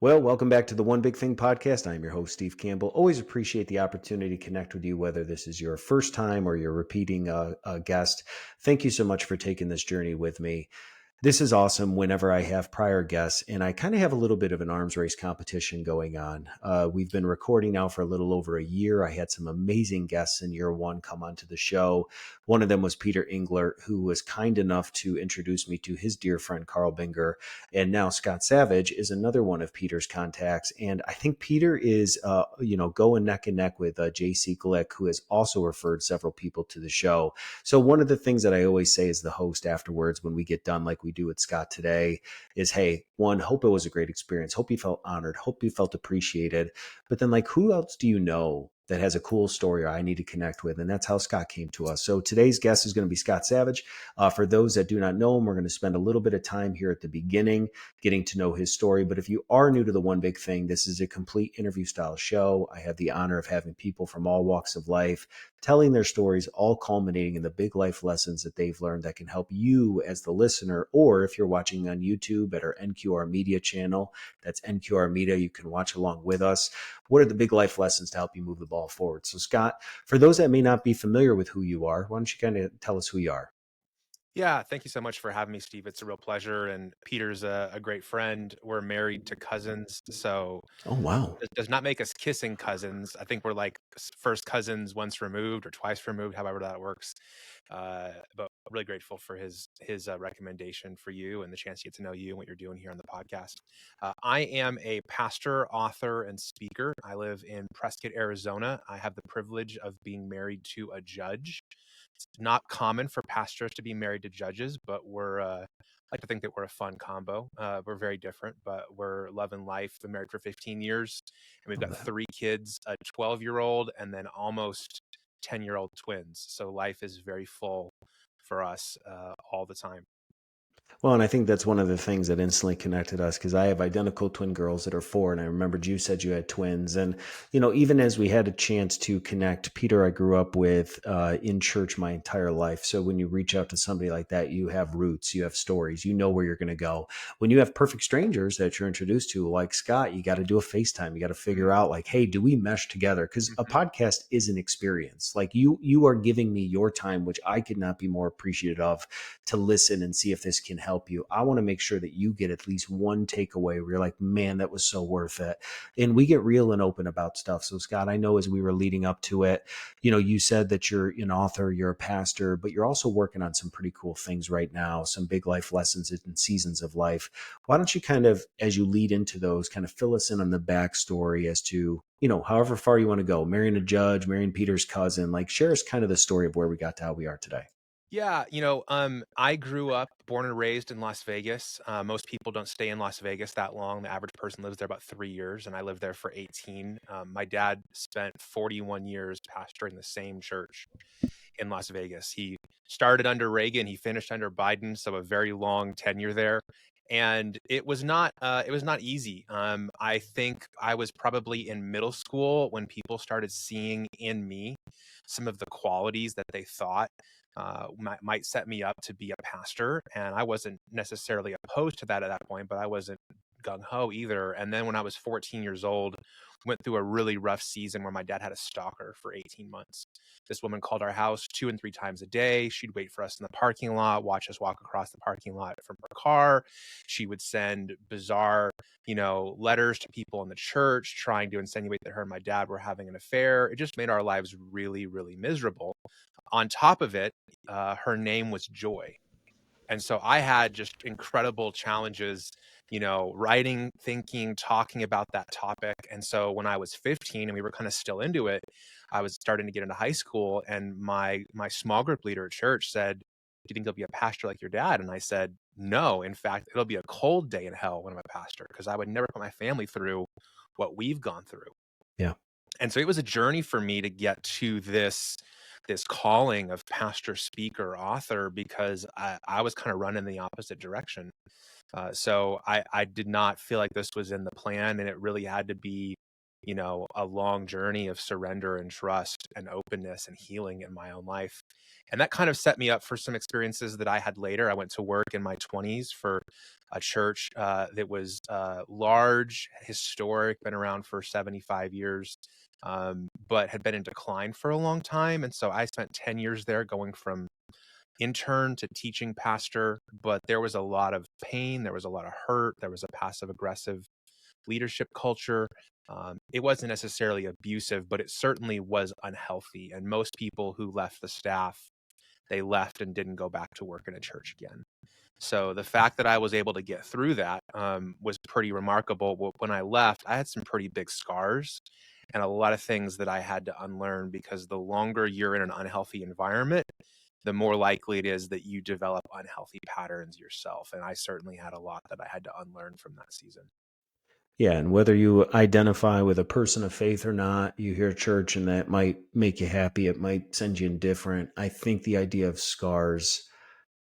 Well, welcome back to the One Big Thing podcast. I'm your host, Steve Campbell. Always appreciate the opportunity to connect with you, whether this is your first time or you're repeating a guest. Thank you so much for taking this journey with me. This is awesome whenever I have prior guests, and I kind of have a little bit of an arms race competition going on. We've been recording now for a little over a year. I had some amazing guests in year one come onto the show. One of them was Peter Engler, who was kind enough to introduce me to his dear friend, Carl Binger. And now Scott Savage is another one of Peter's contacts. And I think Peter is, going neck and neck with JC Glick, who has also referred several people to the show. So one of the things that I always say as the host afterwards when we get done, like we do with Scott today, is, hey, one, hope it was a great experience. Hope you felt honored. Hope you felt appreciated. But then, like, who else do you know that has a cool story or I need to connect with? And that's how Scott came to us. So today's guest is going to be Scott Savage. For those that do not know him, we're going to spend a little bit of time here at the beginning getting to know his story. But if you are new to the One Big Thing, this is a complete interview style show. I have the honor of having people from all walks of life telling their stories, all culminating in the big life lessons that they've learned that can help you as the listener, or if you're watching on YouTube at our NQR Media channel, that's NQR Media, you can watch along with us. What are the big life lessons to help you move the ball forward? So Scott, for those that may not be familiar with who you are, why don't you kind of tell us who you are? Yeah, thank you so much for having me, Steve. It's a real pleasure. And Peter's a great friend. We're married to cousins, so Oh, wow. it does not make us kissing cousins. I think we're like first cousins once removed or twice removed, however that works. But really grateful for his recommendation for you and the chance to get to know you and what you're doing here on the podcast. I am a pastor, author, and speaker. I live in Prescott, Arizona. I have the privilege of being married to a judge. It's not common for pastors to be married to judges, but we're I like to think that we're a fun combo. We're very different, but we're love and life. Been married for 15 years, and we've Oh, got that. three kids: a 12-year-old and then almost 10-year-old twins. So life is very full for us all the time. Well, and I think that's one of the things that instantly connected us because I have identical twin girls that are 4, and I remembered you said you had twins. And even as we had a chance to connect, Peter, I grew up with in church my entire life. So when you reach out to somebody like that, you have roots, you have stories, you know where you're going to go. When you have perfect strangers that you're introduced to, like Scott, you got to do a FaceTime. You got to figure out, like, hey, do we mesh together? Because a Mm-hmm. podcast is an experience. Like you are giving me your time, which I could not be more appreciative of, to listen and see if this can help you. I want to make sure that you get at least one takeaway where you're like, man, that was so worth it. And we get real and open about stuff. So Scott, I know as we were leading up to it, you said that you're an author, you're a pastor, but you're also working on some pretty cool things right now, some big life lessons and seasons of life. Why don't you kind of, as you lead into those, kind of fill us in on the backstory as to, however far you want to go, marrying a judge, marrying Peter's cousin, like share us kind of the story of where we got to how we are today. Yeah, I grew up, born and raised in Las Vegas. Most people don't stay in Las Vegas that long. The average person lives there about 3 years, and I lived there for 18. My dad spent 41 years pastoring the same church in Las Vegas. He started under Reagan, he finished under Biden, so a very long tenure there. And it was not easy. I think I was probably in middle school when people started seeing in me some of the qualities that they thought might set me up to be a pastor. And I wasn't necessarily opposed to that at that point, but I wasn't gung ho either. And then when I was 14 years old, went through a really rough season where my dad had a stalker for 18 months. This woman called our house 2 and 3 times a day. She'd wait for us in the parking lot, watch us walk across the parking lot from her car. She would send bizarre, letters to people in the church trying to insinuate that her and my dad were having an affair. It just made our lives really, really miserable. On top of it, her name was Joy. And so I had just incredible challenges, writing, thinking, talking about that topic. And so when I was 15 and we were kind of still into it, I was starting to get into high school, and my small group leader at church said, "Do you think you'll be a pastor like your dad?" And I said, "No, in fact, it'll be a cold day in hell when I'm a pastor, because I would never put my family through what we've gone through." Yeah. And so it was a journey for me to get to this calling of pastor, speaker, author, because I was kind of running the opposite direction. So I did not feel like this was in the plan, and it really had to be a long journey of surrender and trust and openness and healing in my own life. And that kind of set me up for some experiences that I had later. I went to work in my 20s for a church that was large, historic, been around for 75 years, but had been in decline for a long time. And so I spent 10 years there, going from intern to teaching pastor. But there was a lot of pain, there was a lot of hurt, there was a passive aggressive leadership culture. It wasn't necessarily abusive, but it certainly was unhealthy. And most people who left the staff, they left and didn't go back to work in a church again. So the fact that I was able to get through that was pretty remarkable. When I left, I had some pretty big scars and a lot of things that I had to unlearn, because the longer you're in an unhealthy environment, the more likely it is that you develop unhealthy patterns yourself. And I certainly had a lot that I had to unlearn from that season. Yeah, and whether you identify with a person of faith or not, you hear church and that might make you happy, it might send you indifferent. I think the idea of scars,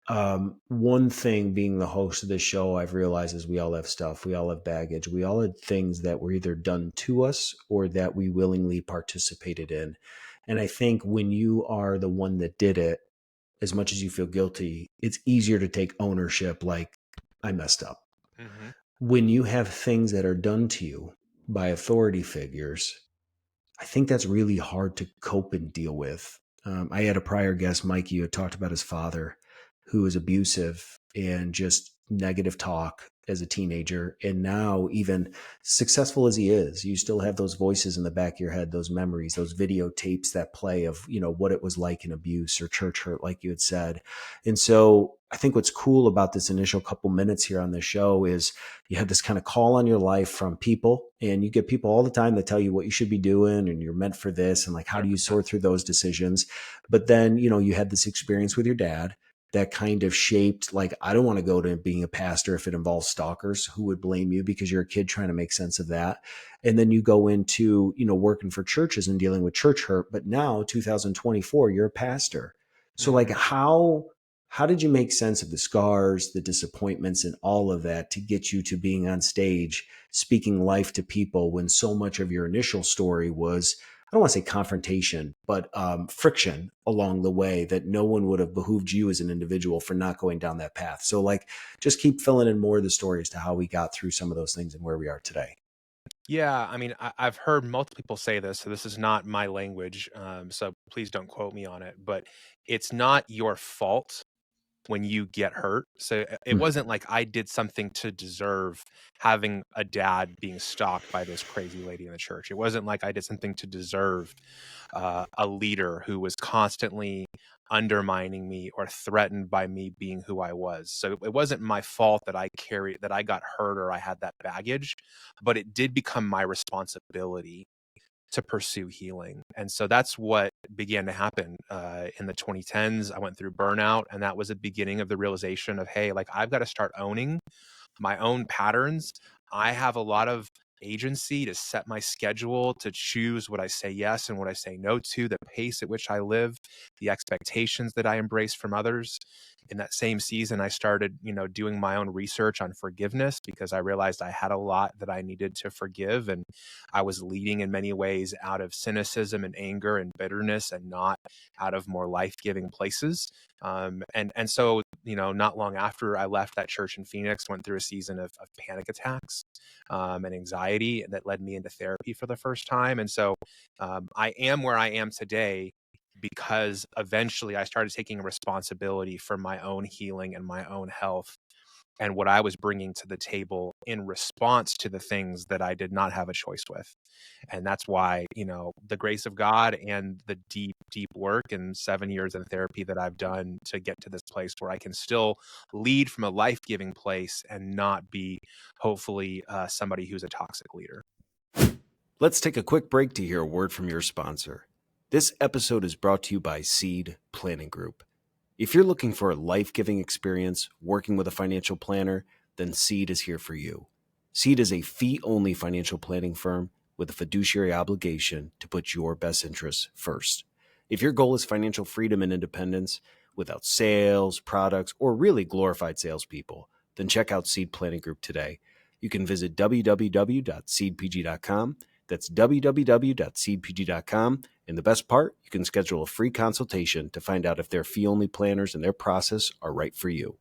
one thing being the host of this show, I've realized is we all have stuff, we all have baggage, we all had things that were either done to us or that we willingly participated in. And I think when you are the one that did it, as much as you feel guilty, it's easier to take ownership, like, I messed up. Mm-hmm. When you have things that are done to you by authority figures, I think that's really hard to cope and deal with. I had a prior guest, Mikey, who had talked about his father, who was abusive and just negative talk as a teenager. And now, even successful as he is, you still have those voices in the back of your head, those memories, those videotapes that play of, what it was like in abuse or church hurt, like you had said. And so I think what's cool about this initial couple minutes here on the show is you have this kind of call on your life from people, and you get people all the time that tell you what you should be doing and you're meant for this. And like, how do you 100%. sort through those decisions? But then, you had this experience with your dad that kind of shaped, like, I don't want to go to being a pastor if it involves stalkers. Who would blame you, because you're a kid trying to make sense of that? And then you go into, working for churches and dealing with church hurt. But now 2024, you're a pastor. So like, Mm-hmm. how did you make sense of the scars, the disappointments, and all of that to get you to being on stage, speaking life to people, when so much of your initial story was, I don't want to say confrontation, but friction along the way that no one would have behooved you as an individual for not going down that path? So like, just keep filling in more of the story as to how we got through some of those things and where we are today. Yeah, I mean, I've heard multiple people say this, so this is not my language, so please don't quote me on it, but it's not your fault when you get hurt. So it Mm. wasn't like I did something to deserve having a dad being stalked by this crazy lady in the church. It wasn't like I did something to deserve a leader who was constantly undermining me or threatened by me being who I was. So it wasn't my fault that I got hurt or I had that baggage, but it did become my responsibility to pursue healing. And so that's what began to happen in the 2010s. I went through burnout, and that was the beginning of the realization of, hey, like, I've got to start owning my own patterns. I have a lot of agency to set my schedule, to choose what I say yes and what I say no to, the pace at which I live, the expectations that I embrace from others. In that same season, I started, doing my own research on forgiveness, because I realized I had a lot that I needed to forgive. And I was leading in many ways out of cynicism and anger and bitterness, and not out of more life-giving places. And so, not long after I left that church in Phoenix, went through a season of panic attacks and anxiety that led me into therapy for the first time. And so I am where I am today because eventually I started taking responsibility for my own healing and my own health, and what I was bringing to the table in response to the things that I did not have a choice with. And that's why, the grace of God and the deep, deep work and 7 years in therapy that I've done to get to this place where I can still lead from a life-giving place and not be, hopefully, somebody who's a toxic leader. Let's take a quick break to hear a word from your sponsor. This episode is brought to you by Seed Planning Group. If you're looking for a life-giving experience working with a financial planner, then Seed is here for you. Seed is a fee-only financial planning firm with a fiduciary obligation to put your best interests first. If your goal is financial freedom and independence without sales, products, or really glorified salespeople, then check out Seed Planning Group today. You can visit www.seedpg.com That's www.seedpg.com. And the best part, you can schedule a free consultation to find out if their fee-only planners and their process are right for you.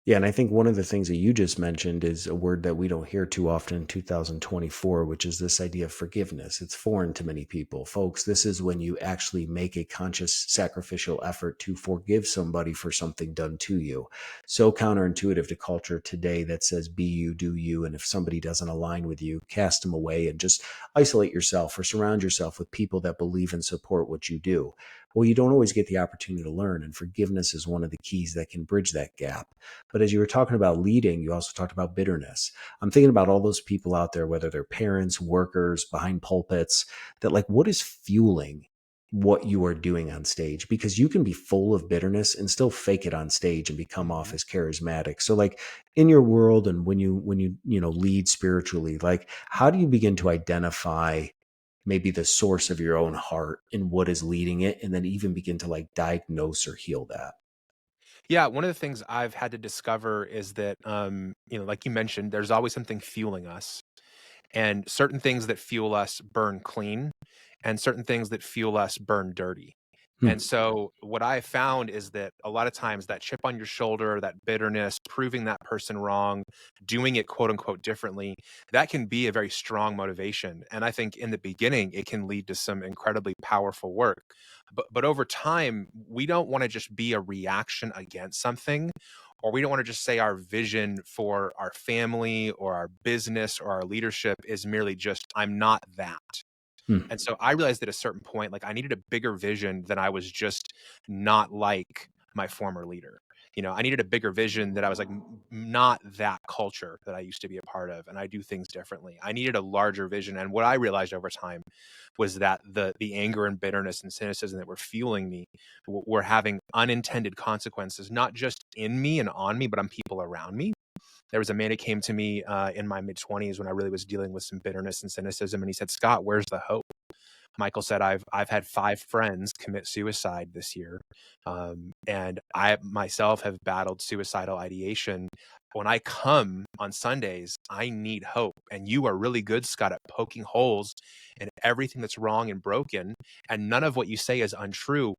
Yeah, and I think one of the things that you just mentioned is a word that we don't hear too often in 2024, which is this idea of forgiveness. It's foreign to many people. Folks, this is when you actually make a conscious sacrificial effort to forgive somebody for something done to you. So counterintuitive to culture today that says be you, do you, and if somebody doesn't align with you, cast them away and just isolate yourself or surround yourself with people that believe and support what you do. Well, you don't always get the opportunity to learn, and forgiveness is one of the keys that can bridge that gap. But as you were talking about leading, you also talked about bitterness. I'm thinking about all those people out there, whether they're parents, workers, behind pulpits, that like, what is fueling what you are doing on stage? Because you can be full of bitterness and still fake it on stage and become off as charismatic. So like in your world and when you lead spiritually, like how do you begin to identify maybe the source of your own heart and what is leading it, and then even begin to like diagnose or heal that? Yeah, one of the things I've had to discover is that, like you mentioned, there's always something fueling us. And certain things that fuel us burn clean, and certain things that fuel us burn dirty. Hmm. And so what I found is that a lot of times that chip on your shoulder, that bitterness, proving that person wrong, doing it quote unquote differently, that can be a very strong motivation. And I think in the beginning, it can lead to some incredibly powerful work. But over time, we don't want to just be a reaction against something, or we don't want to just say our vision for our family or our business or our leadership is merely just, I'm not that. Hmm. And so I realized at a certain point, like I needed a bigger vision than I was just not like my former leader. I needed a bigger vision that I was like not that culture that I used to be a part of, and I do things differently. I needed a larger vision, and what I realized over time was that the anger and bitterness and cynicism that were fueling me were having unintended consequences, not just in me and on me, but on people around me. There was a man who came to me in my mid 20s when I really was dealing with some bitterness and cynicism, and he said, "Scott, where's the hope?" Michael said, I've had 5 friends commit suicide this year, and I myself have battled suicidal ideation. When I come on Sundays, I need hope, and you are really good, Scott, at poking holes in everything that's wrong and broken, and none of what you say is untrue.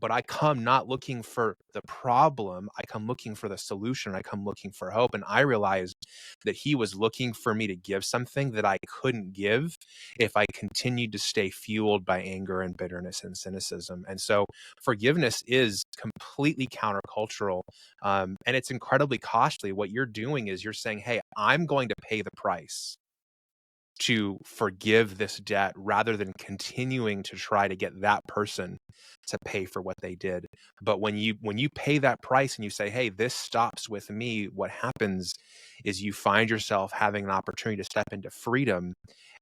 But I come not looking for the problem. I come looking for the solution. I come looking for hope. And I realized that he was looking for me to give something that I couldn't give if I continued to stay fueled by anger and bitterness and cynicism. And so forgiveness is completely countercultural, and it's incredibly costly. What you're doing is you're saying, hey, I'm going to pay the price to forgive this debt rather than continuing to try to get that person to pay for what they did. But when you pay that price and you say, hey, this stops with me, what happens is you find yourself having an opportunity to step into freedom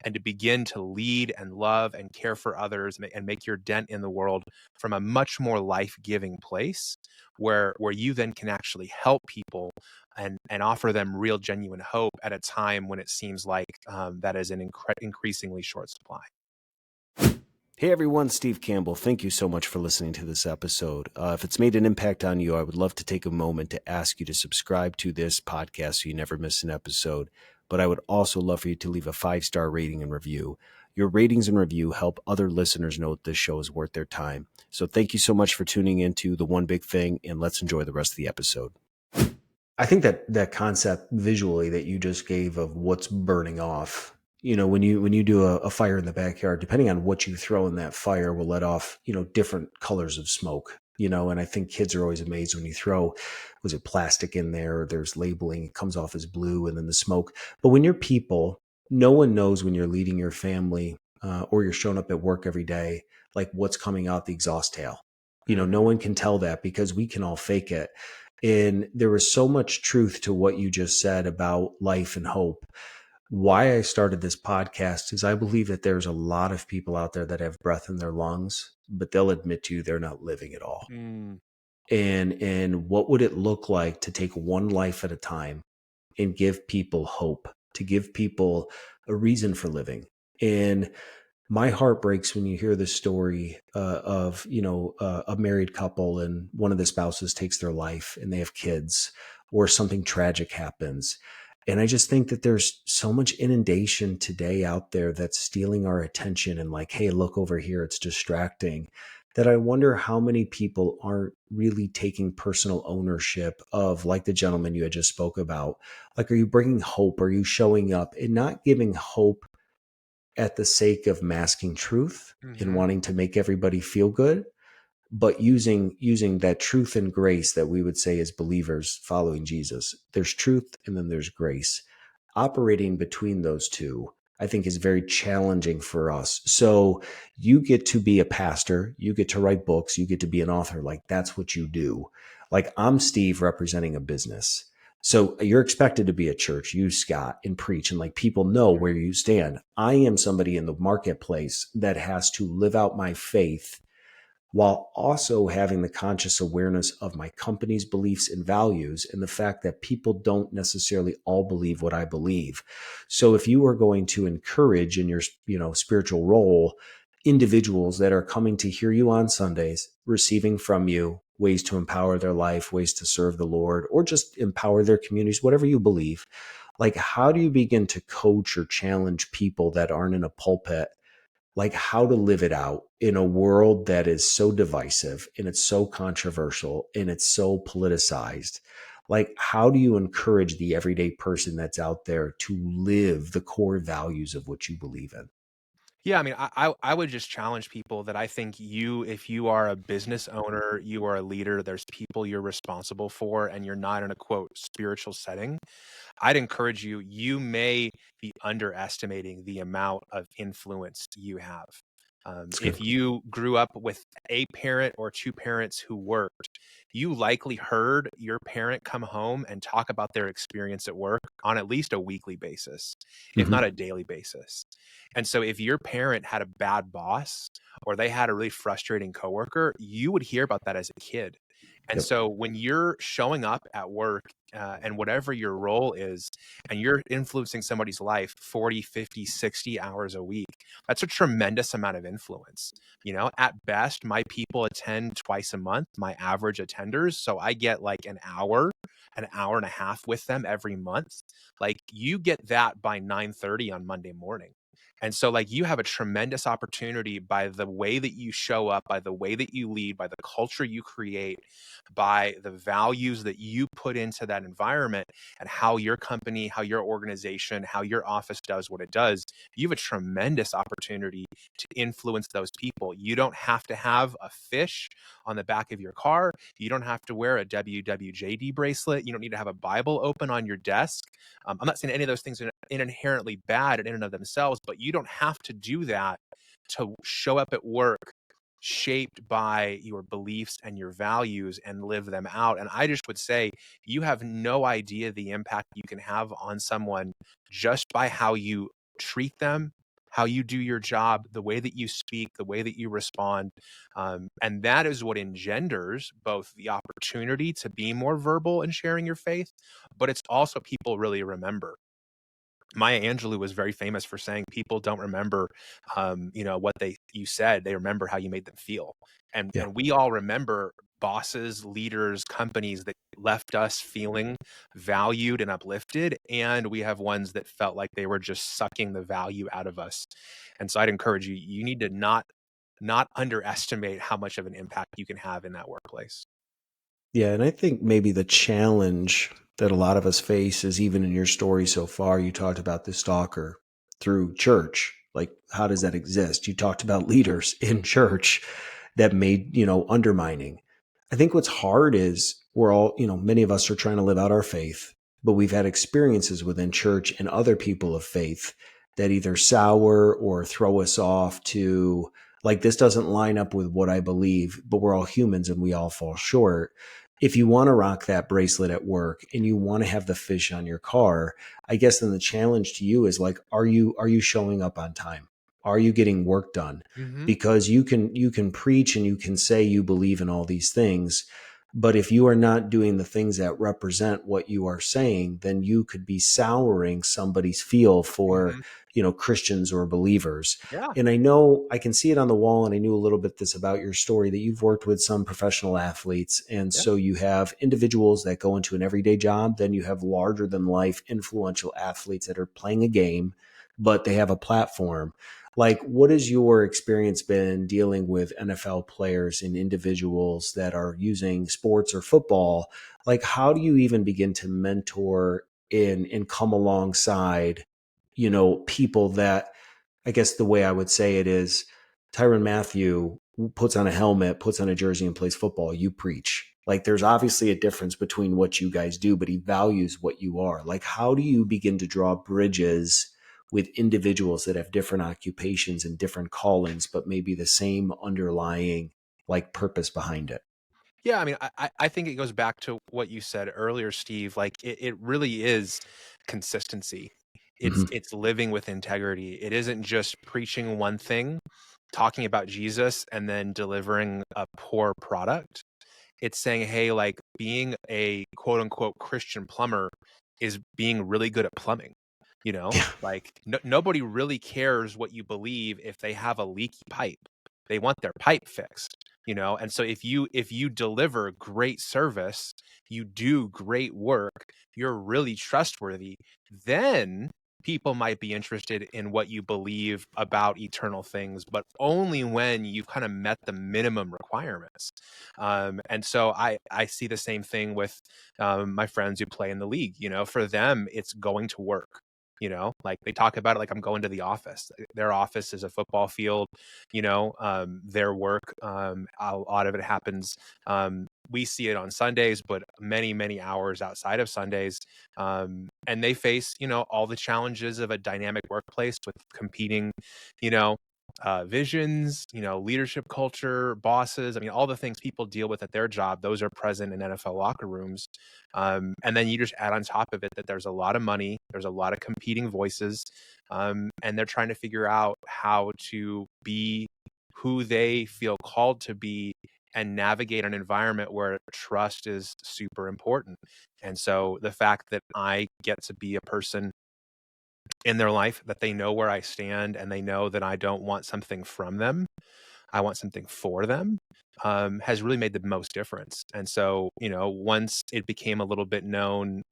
and to begin to lead and love and care for others and make your dent in the world from a much more life-giving place where you then can actually help people and offer them real genuine hope at a time when it seems like that is an increasingly short supply. Hey everyone, Steve Campbell. Thank you so much for listening to this episode. If it's made an impact on you, I would love to take a moment to ask you to subscribe to this podcast so you never miss an episode. But I would also love for you to leave a 5-star rating and review. Your ratings and review help other listeners know that this show is worth their time. So thank you so much for tuning into The One Big Thing, and let's enjoy the rest of the episode. I think that concept visually that you just gave of what's burning off, when you do a fire in the backyard, depending on what you throw in that fire will let off, different colors of smoke, and I think kids are always amazed when you throw, was it plastic in there, or there's labeling, it comes off as blue and then the smoke. But when you're people, no one knows when you're leading your family, or you're showing up at work every day, like what's coming out the exhaust tail. No one can tell that because we can all fake it. And there was so much truth to what you just said about life and hope. Why I started this podcast is I believe that there's a lot of people out there that have breath in their lungs, but they'll admit to you they're not living at all. Mm. And what would it look like to take one life at a time and give people hope, to give people a reason for living? And my heart breaks when you hear the story of a married couple and one of the spouses takes their life and they have kids, or something tragic happens, And I just think that there's so much inundation today out there that's stealing our attention and like, hey, look over here, it's distracting. That I wonder how many people aren't really taking personal ownership of, like the gentleman you had just spoke about. Like, are you bringing hope? Are you showing up and not giving hope at the sake of masking truth and Mm-hmm. wanting to make everybody feel good, but using that truth and grace that we would say as believers following Jesus? There's truth and then there's grace. Operating between those two, I think, is very challenging for us. So you get to be a pastor, you get to write books, you get to be an author. Like, that's what you do. Like, I'm Steve representing a business. So you're expected to be at church, you, Scott, and preach, and like people know where you stand. I am somebody in the marketplace that has to live out my faith while also having the conscious awareness of my company's beliefs and values and the fact that people don't necessarily all believe what I believe. So if you are going to encourage in your, spiritual role, individuals that are coming to hear you on Sundays, receiving from you ways to empower their life, ways to serve the Lord, or just empower their communities, whatever you believe, like, how do you begin to coach or challenge people that aren't in a pulpit, like how to live it out in a world that is so divisive and it's so controversial and it's so politicized? Like, how do you encourage the everyday person that's out there to live the core values of what you believe in? Yeah, I mean, I would just challenge people that I think if you are a business owner, you are a leader, there's people you're responsible for, and you're not in a quote spiritual setting. I'd encourage you, you may be underestimating the amount of influence you have. It's If good. you grew up with a parent or two parents who worked, you likely heard your parent come home and talk about their experience at work on at least a weekly basis, if not Hmm. a daily basis. And so if your parent had a bad boss or they had a really frustrating coworker, you would hear about that as a kid. And Yep. so when you're showing up at work and whatever your role is, and you're influencing somebody's life 40, 50, 60 hours a week, that's a tremendous amount of influence. At best, my people attend twice a month, my average attenders. So I get like an hour and a half with them every month. Like you get that by 9:30 on Monday morning. And so, like, you have a tremendous opportunity by the way that you show up, by the way that you lead, by the culture you create, by the values that you put into that environment, and how your company, how your organization, how your office does what it does. You have a tremendous opportunity to influence those people. You don't have to have a fish on the back of your car. You don't have to wear a WWJD bracelet. You don't need to have a Bible open on your desk. I'm not saying any of those things are inherently bad in and of themselves, but you don't have to do that to show up at work shaped by your beliefs and your values and live them out. And I just would say you have no idea the impact you can have on someone just by how you treat them, how you do your job, the way that you speak, the way that you respond. And that is what engenders both the opportunity to be more verbal in sharing your faith, but it's also people really remember. Maya Angelou was very famous for saying people don't remember, what you said. They remember how you made them feel. And Yeah. and we all remember bosses, leaders, companies that left us feeling valued and uplifted, and we have ones that felt like they were just sucking the value out of us. And so I'd encourage you, you need to not underestimate how much of an impact you can have in that workplace. Yeah, and I think maybe the challenge that a lot of us face is, even in your story so far, you talked about the stalker through church. Like, how does that exist? You talked about leaders in church that made, undermining. I think what's hard is we're all, many of us are trying to live out our faith, but we've had experiences within church and other people of faith that either sour or throw us off to, like, this doesn't line up with what I believe, but we're all humans and we all fall short. If you want to rock that bracelet at work and you want to have the fish on your car, I guess then the challenge to you is like, are you showing up on time? Are you getting work done? Hmm. Because you can preach and you can say you believe in all these things, but if you are not doing the things that represent what you are saying, then you could be souring somebody's feel for, Hmm. Christians or believers. Yeah. And I know I can see it on the wall, and I knew a little bit this about your story, that you've worked with some professional athletes. And Yeah. so you have individuals that go into an everyday job, then you have larger than life influential athletes that are playing a game, but they have a platform. Like, what has your experience been dealing with NFL players and individuals that are using sports or football? Like, how do you even begin to mentor and come alongside, people that, I guess the way I would say it is, Tyrann Mathieu puts on a helmet, puts on a jersey, and plays football. You preach. Like, there's obviously a difference between what you guys do, but he values what you are. Like, how do you begin to draw bridges with individuals that have different occupations and different callings, but maybe the same underlying like purpose behind it? Yeah, I mean, I think it goes back to what you said earlier, Steve. Like it really is consistency. Hmm. It's living with integrity. It isn't just preaching one thing, talking about Jesus, and then delivering a poor product. It's saying, hey, like being a quote unquote Christian plumber is being really good at plumbing. Yeah. Like nobody really cares what you believe if they have a leaky pipe. They want their pipe fixed, And so if you deliver great service, you do great work, you're really trustworthy, then people might be interested in what you believe about eternal things, but only when you've kind of met the minimum requirements. And so I see the same thing with my friends who play in the league. For them, it's going to work. Like they talk about it like I'm going to the office. Their office is a football field. Their work, a lot of it happens. We see it on Sundays, but many, many hours outside of Sundays. And they face, all the challenges of a dynamic workplace with competing, you know, visions, leadership culture, bosses. I mean, all the things people deal with at their job, those are present in NFL locker rooms. And then you just add on top of it that there's a lot of money, there's a lot of competing voices, and they're trying to figure out how to be who they feel called to be and navigate an environment where trust is super important. And so the fact that I get to be a person in their life that they know where I stand and they know that I don't want something from them, I want something for them, has really made the most difference. And so, once it became a little bit known,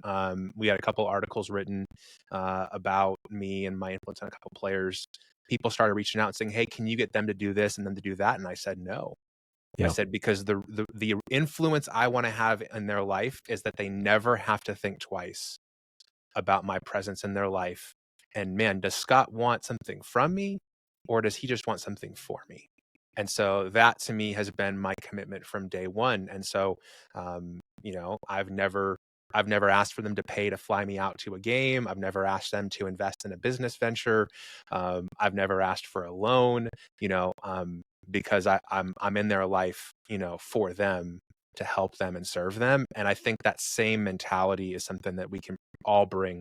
we had a couple articles written about me and my influence on a couple players. People started reaching out and saying, "Hey, can you get them to do this and them to do that?" And I said, "No." I Yeah. said, because the influence I want to have in their life is that they never have to think twice about my presence in their life. And man, does Scott want something from me, or does he just want something for me? And so that to me has been my commitment from day one. And so, I've never asked for them to pay to fly me out to a game. I've never asked them to invest in a business venture. I've never asked for a loan, because I'm in their life, for them, to help them and serve them. And I think that same mentality is something that we can all bring,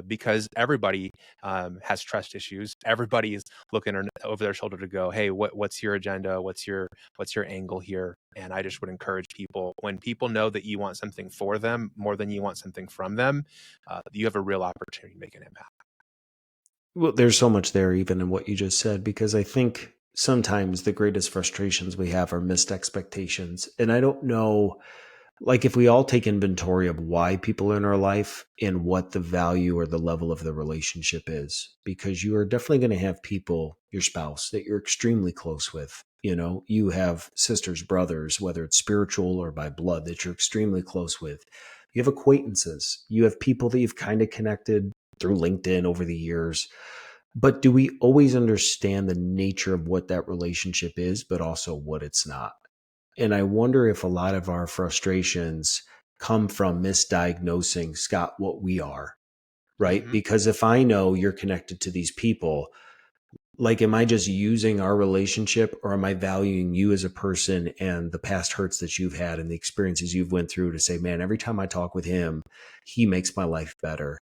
because everybody has trust issues. Everybody is looking over their shoulder to go, hey, what's your agenda? What's your angle here? And I just would encourage people, when people know that you want something for them more than you want something from them, you have a real opportunity to make an impact. Well, there's so much there, even in what you just said, because I think sometimes the greatest frustrations we have are missed expectations. And I don't know, like, if we all take inventory of why people are in our life and what the value or the level of the relationship is, because you are definitely going to have people, your spouse, that you're extremely close with. You have sisters, brothers, whether it's spiritual or by blood, that you're extremely close with. You have acquaintances, you have people that you've kind of connected through LinkedIn over the years. But do we always understand the nature of what that relationship is, but also what it's not? And I wonder if a lot of our frustrations come from misdiagnosing, Scott, what we are, right? Mm-hmm. Because if I know you're connected to these people, like, am I just using our relationship, or am I valuing you as a person and the past hurts that you've had and the experiences you've went through to say, man, every time I talk with him, he makes my life better.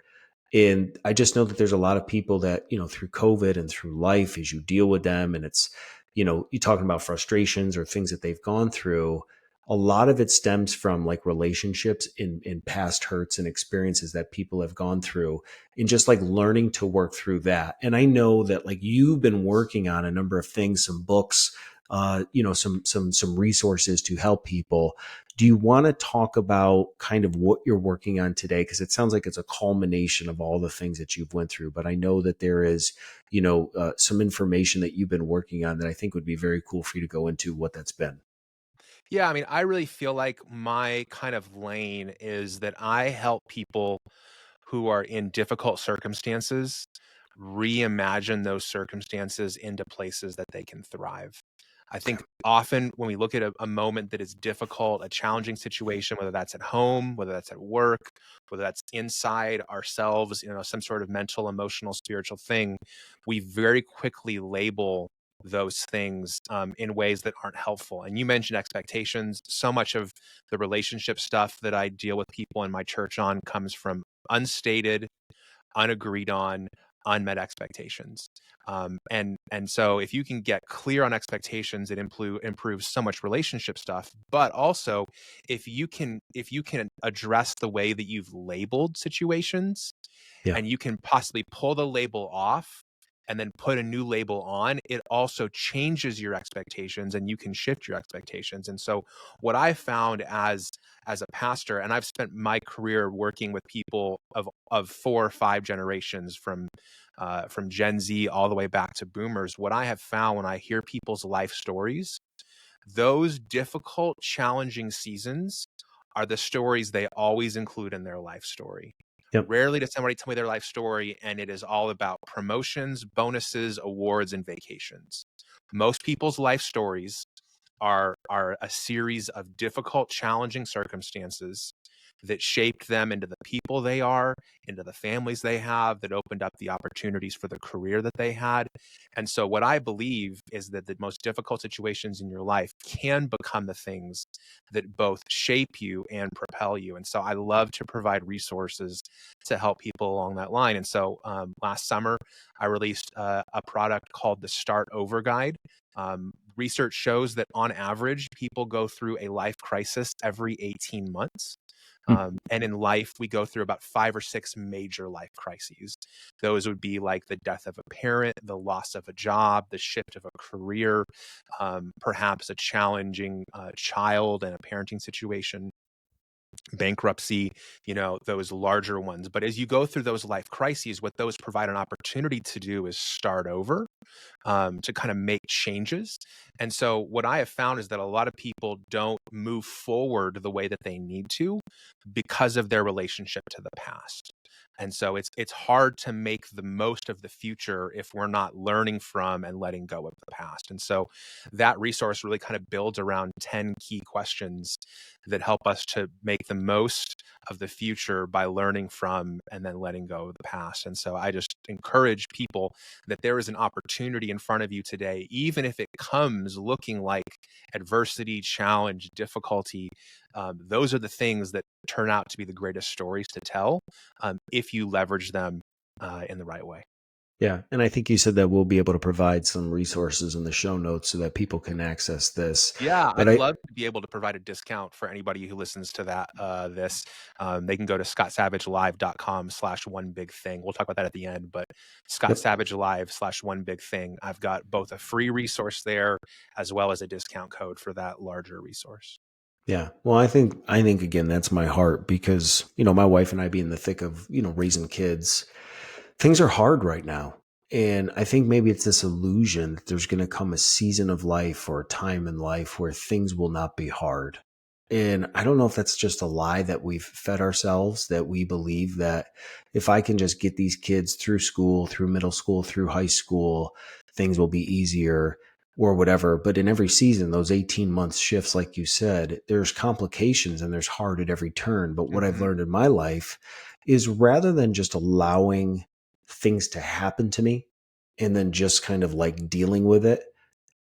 And I just know that there's a lot of people that, through COVID and through life, as you deal with them, and it's, you talking about frustrations or things that they've gone through. a lot of it stems from like relationships in past hurts and experiences that people have gone through, and just like learning to work through that. And I know that like you've been working on a number of things, some books, some resources to help people. Do you want to talk about kind of what you're working on today? Because it sounds like it's a culmination of all the things that you've went through, but I know that there is, some information that you've been working on that I think would be very cool for you to go into what that's been. Yeah, I mean, I really feel like my kind of lane is that I help people who are in difficult circumstances reimagine those circumstances into places that they can thrive. I think often when we look at a moment that is difficult, a challenging situation, whether that's at home, whether that's at work, whether that's inside ourselves, some sort of mental, emotional, spiritual thing, we very quickly label those things in ways that aren't helpful. And you mentioned expectations. So much of the relationship stuff that I deal with people in my church on comes from unstated, unagreed on, unmet expectations. And so if you can get clear on expectations, it improves so much relationship stuff. But also, if you can address the way that you've labeled situations, Yeah. and you can possibly pull the label off and then put a new label on, it also changes your expectations and you can shift your expectations. And so what I found as a pastor, and I've spent my career working with people of 4 or 5 generations from Gen Z all the way back to boomers, what I have found when I hear people's life stories, those difficult, challenging seasons are the stories they always include in their life story. Yep. Rarely does somebody tell me their life story and it is all about promotions, bonuses, awards, and vacations. Most people's life stories are a series of difficult, challenging circumstances that shaped them into the people they are, into the families they have, that opened up the opportunities for the career that they had. And so what I believe is that the most difficult situations in your life can become the things that both shape you and propel you. And so I love to provide resources to help people along that line. And so last summer, I released a product called the Start Over Guide. Research shows that on average, people go through a life crisis every 18 months. And in life, we go through about 5 or 6 major life crises. Those would be like the death of a parent, the loss of a job, the shift of a career, perhaps a challenging child and a parenting situation, bankruptcy, those larger ones. But as you go through those life crises, what those provide an opportunity to do is start over, to kind of make changes. And so what I have found is that a lot of people don't move forward the way that they need to because of their relationship to the past. And so it's hard to make the most of the future if we're not learning from and letting go of the past. And so that resource really kind of builds around 10 key questions that help us to make the most of the future by learning from and then letting go of the past. And so I just encourage people that there is an opportunity in front of you today, even if it comes looking like adversity, challenge, difficulty. Those are the things that turn out to be the greatest stories to tell, if you leverage them in the right way. Yeah. And I think you said that we'll be able to provide some resources in the show notes so that people can access this. Yeah, But I'd I, love to be able to provide a discount for anybody who listens to this. They can go to scottsavagelive.com/one big thing. We'll talk about that at the end, but yep. scottsavagelive/one big thing. I've got both a free resource there as well as a discount code for that larger resource. Yeah. Well, I think again, that's my heart because, my wife and I being in the thick of, raising kids, things are hard right now. And I think maybe it's this illusion that there's going to come a season of life or a time in life where things will not be hard. And I don't know if that's just a lie that we've fed ourselves, that we believe that if I can just get these kids through school, through middle school, through high school, things will be easier or whatever. But in every season, those 18 months shifts, like you said, there's complications and there's hard at every turn. But what I've Mhm. learned in my life is rather than just allowing things to happen to me and then just kind of like dealing with it,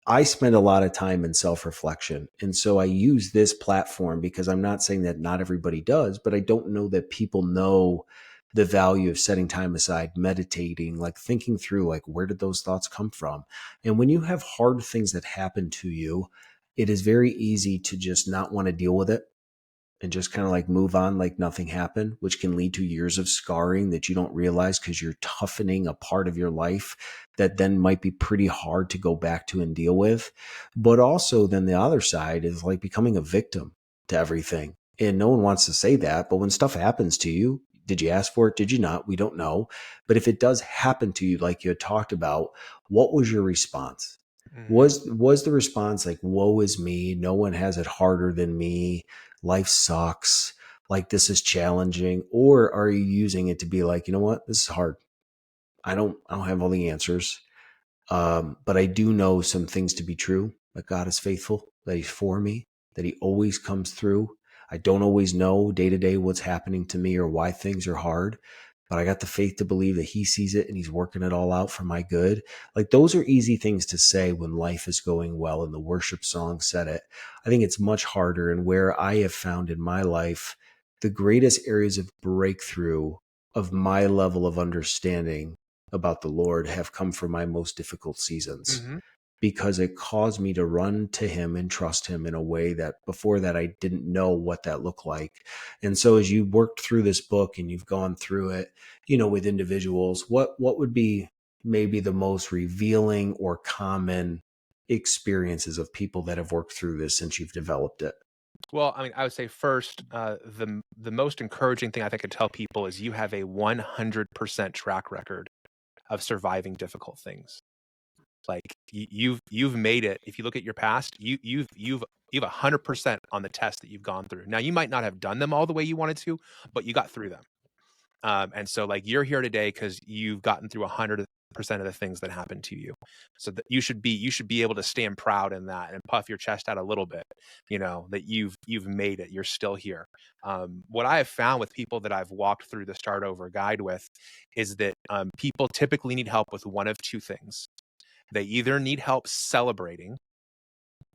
I spend a lot of time in self reflection. And so I use this platform because I'm not saying that not everybody does, but I don't know that people know the value of setting time aside, meditating, like thinking through, like, where did those thoughts come from? And when you have hard things that happen to you, it is very easy to just not want to deal with it and just kind of like move on like nothing happened, which can lead to years of scarring that you don't realize because you're toughening a part of your life that then might be pretty hard to go back to and deal with. But also, then the other side is like becoming a victim to everything. And no one wants to say that. But when stuff happens to you, did you ask for it? Did you not? We don't know. But if it does happen to you, like you had talked about, what was your response? Mhm. Was the response like, woe is me, no one has it harder than me, life sucks, like this is challenging? Or are you using it to be like, you know what, this is hard, I don't have all the answers, but I do know some things to be true, that God is faithful, that he's for me, that he always comes through. I don't always know day to day what's happening to me or why things are hard, but I got the faith to believe that he sees it and he's working it all out for my good. Like those are easy things to say when life is going well, and the worship song said it. I think it's much harder, and where I have found in my life the greatest areas of breakthrough of my level of understanding about the Lord have come from my most difficult seasons, Mhm. because it caused me to run to him and trust him in a way that before that I didn't know what that looked like. And so as you worked through this book and you've gone through it, with individuals, what would be maybe the most revealing or common experiences of people that have worked through this since you've developed it? Well, I mean, I would say first, the most encouraging thing I think I could tell people is you have a 100% track record of surviving difficult things. Like you've made it. If you look at your past, you've 100% on the test that you've gone through. Now you might not have done them all the way you wanted to, but you got through them. And so like you're here today because you've gotten through 100% of the things that happened to you. So that you should be able to stand proud in that and puff your chest out a little bit, that you've made it. You're still here. What I have found with people that I've walked through the Start Over guide with is that people typically need help with one of two things. They either need help celebrating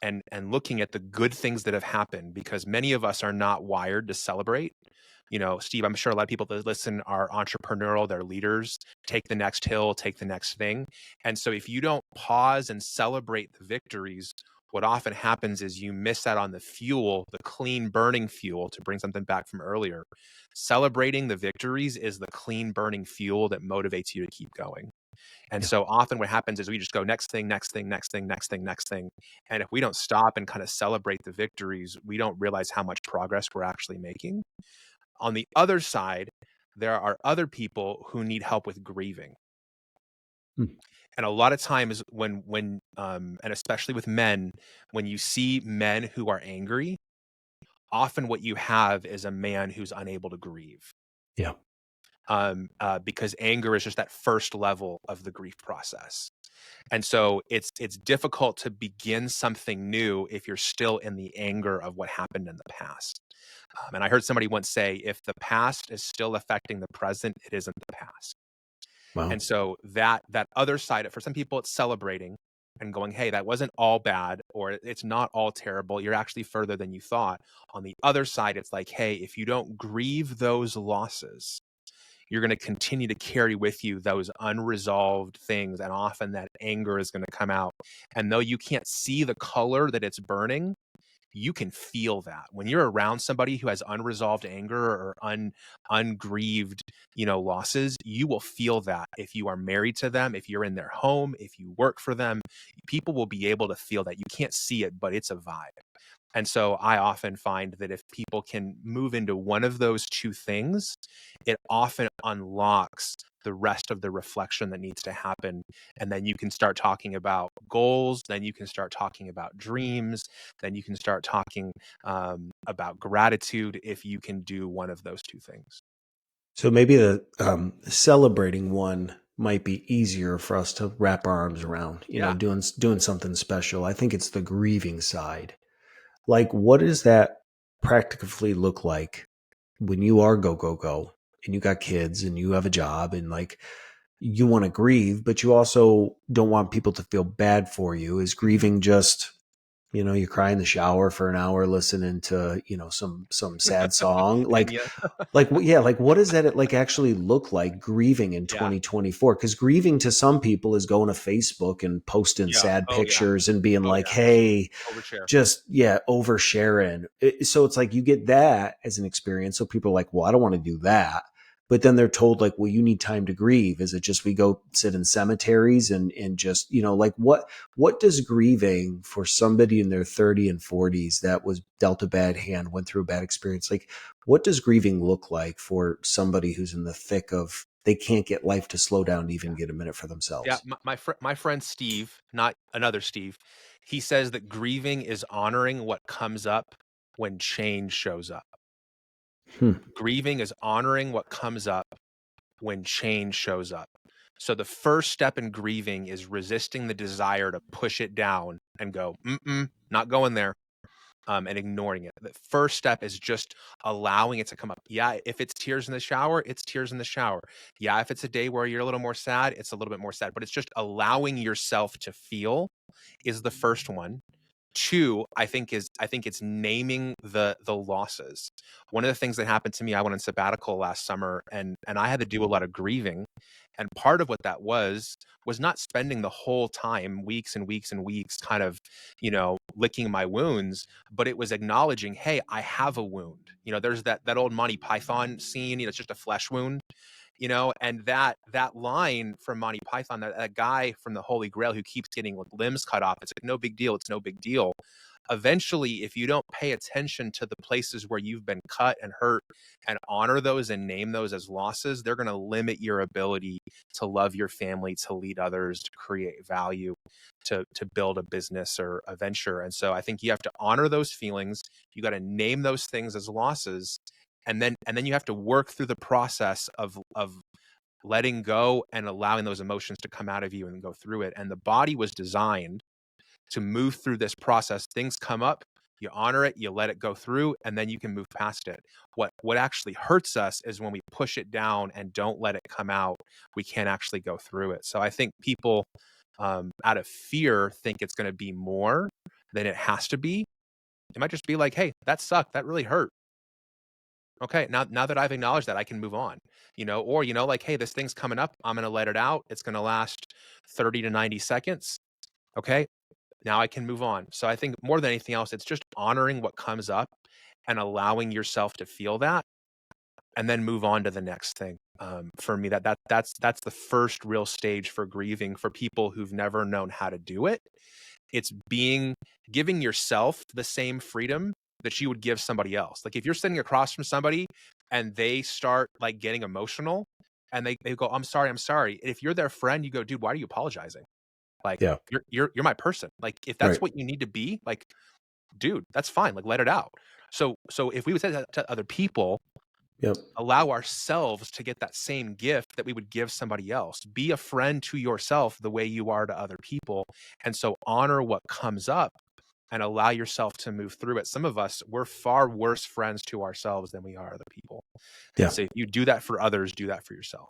and looking at the good things that have happened, because many of us are not wired to celebrate. Steve, I'm sure a lot of people that listen are entrepreneurial, they're leaders, take the next hill, take the next thing. And so if you don't pause and celebrate the victories, what often happens is you miss out on the fuel, the clean burning fuel, to bring something back from earlier. Celebrating the victories is the clean burning fuel that motivates you to keep going. And Yeah. so often what happens is we just go next thing, next thing, next thing, next thing, next thing. And if we don't stop and kind of celebrate the victories, we don't realize how much progress we're actually making. On the other side, there are other people who need help with grieving. Hmm. And a lot of times and especially with men, when you see men who are angry, often what you have is a man who's unable to grieve. Yeah. Because anger is just that first level of the grief process. And so it's difficult to begin something new if you're still in the anger of what happened in the past. And I heard somebody once say, if the past is still affecting the present, it isn't the past. Wow. And so that other side, for some people, it's celebrating and going, hey, that wasn't all bad, or it's not all terrible. You're actually further than you thought. On the other side, it's like, hey, if you don't grieve those losses, you're going to continue to carry with you those unresolved things. And often that anger is going to come out. And though you can't see the color that it's burning, you can feel that when you're around somebody who has unresolved anger or ungrieved, losses. You will feel that if you are married to them, if you're in their home, if you work for them. People will be able to feel that. You can't see it, but it's a vibe. And so I often find that if people can move into one of those two things, it often unlocks the rest of the reflection that needs to happen. And then you can start talking about goals. Then you can start talking about dreams. Then you can start talking about gratitude if you can do one of those two things. So maybe the celebrating one might be easier for us to wrap our arms around, Yeah. doing something special. I think it's the grieving side. Like, what does that practically look like when you are go, go, go, and you got kids and you have a job, and like you want to grieve, but you also don't want people to feel bad for you? Is Mhm. grieving just You cry in the shower for an hour listening to, some sad song. Enya. Yeah, like what does that like actually look like grieving in Yeah. 2024? Because grieving to some people is going to Facebook and posting Yeah. sad Oh yeah. pictures and being Oh like, yeah. hey, Overshare. just, yeah, oversharing. So it's like you get that as an experience. So people are like, well, I don't want to do that. But then they're told like, well, you need time to grieve. Is it just we go sit in cemeteries and just, like what does grieving for somebody in their 30 and 40s that was dealt a bad hand, went through a bad experience, like what does grieving look like for somebody who's in the thick of, they can't get life to slow down to even Yeah. get a minute for Yeah. themselves? My friend Steve, not another Steve, he says that grieving is honoring what comes up when change shows up. Hmm. Grieving is honoring what comes up when change shows up. So the first step in grieving is resisting the desire to push it down and go, not going there, and ignoring it. The first step is just allowing it to come up. Yeah, if it's tears in the shower, it's tears in the shower. Yeah, if it's a day where you're a little more sad, it's a little bit more sad. But it's just allowing yourself to feel is the first one. Two, I think it's naming the losses. One of the things that happened to me, I went on sabbatical last summer, and I had to do a lot of grieving. And part of what that was not spending the whole time, weeks and weeks and weeks, kind of, licking my wounds, but it was acknowledging, hey, I have a wound. There's that old Monty Python scene, it's just a flesh wound. And that line from Monty Python, that guy from the Holy Grail who keeps getting like limbs cut off, it's like no big deal, it's no big deal. Eventually, if you don't pay attention to the places where you've been cut and hurt and honor those and name those as losses, they're going to limit your ability to love your family, to lead others, to create value, to build a business or a venture. And so I think you have to honor those feelings. You got to name those things as losses, and then you have to work through the process of letting go and allowing those emotions to come out of you and go through it. And the body was designed to move through this process. Things come up, you honor it, you let it go through, and then you can move past it. What actually hurts us is when we push it down and don't let it come out. We can't actually go through it. So I think people, out of fear, think it's going to be more than it has to be. It might just be like, hey, that sucked, that really hurt. Okay, now that I've acknowledged that, I can move on. Or like, hey, this thing's coming up, I'm going to let it out, it's going to last 30 to 90 seconds. Okay, now I can move on. So I think more than anything else, it's just honoring what comes up and allowing yourself to feel that, and then move on to the next thing. For me, that's the first real stage for grieving for people who've never known how to do it. It's giving yourself the same freedom that you would give somebody else. Like if you're sitting across from somebody and they start like getting emotional and they go, I'm sorry, I'm sorry. And if you're their friend, you go, dude, why are you apologizing? Like Yeah. you're my person. Like if that's Right. what you need to be, like, dude, that's fine. Like let it out. So if we would say that to other people, Yep. allow ourselves to get that same gift that we would give somebody else. Be a friend to yourself the way you are to other people. And so honor what comes up and allow yourself to move through it. Some of us, we're far worse friends to ourselves than we are other people. And Yeah. so if you do that for others, do that for yourself.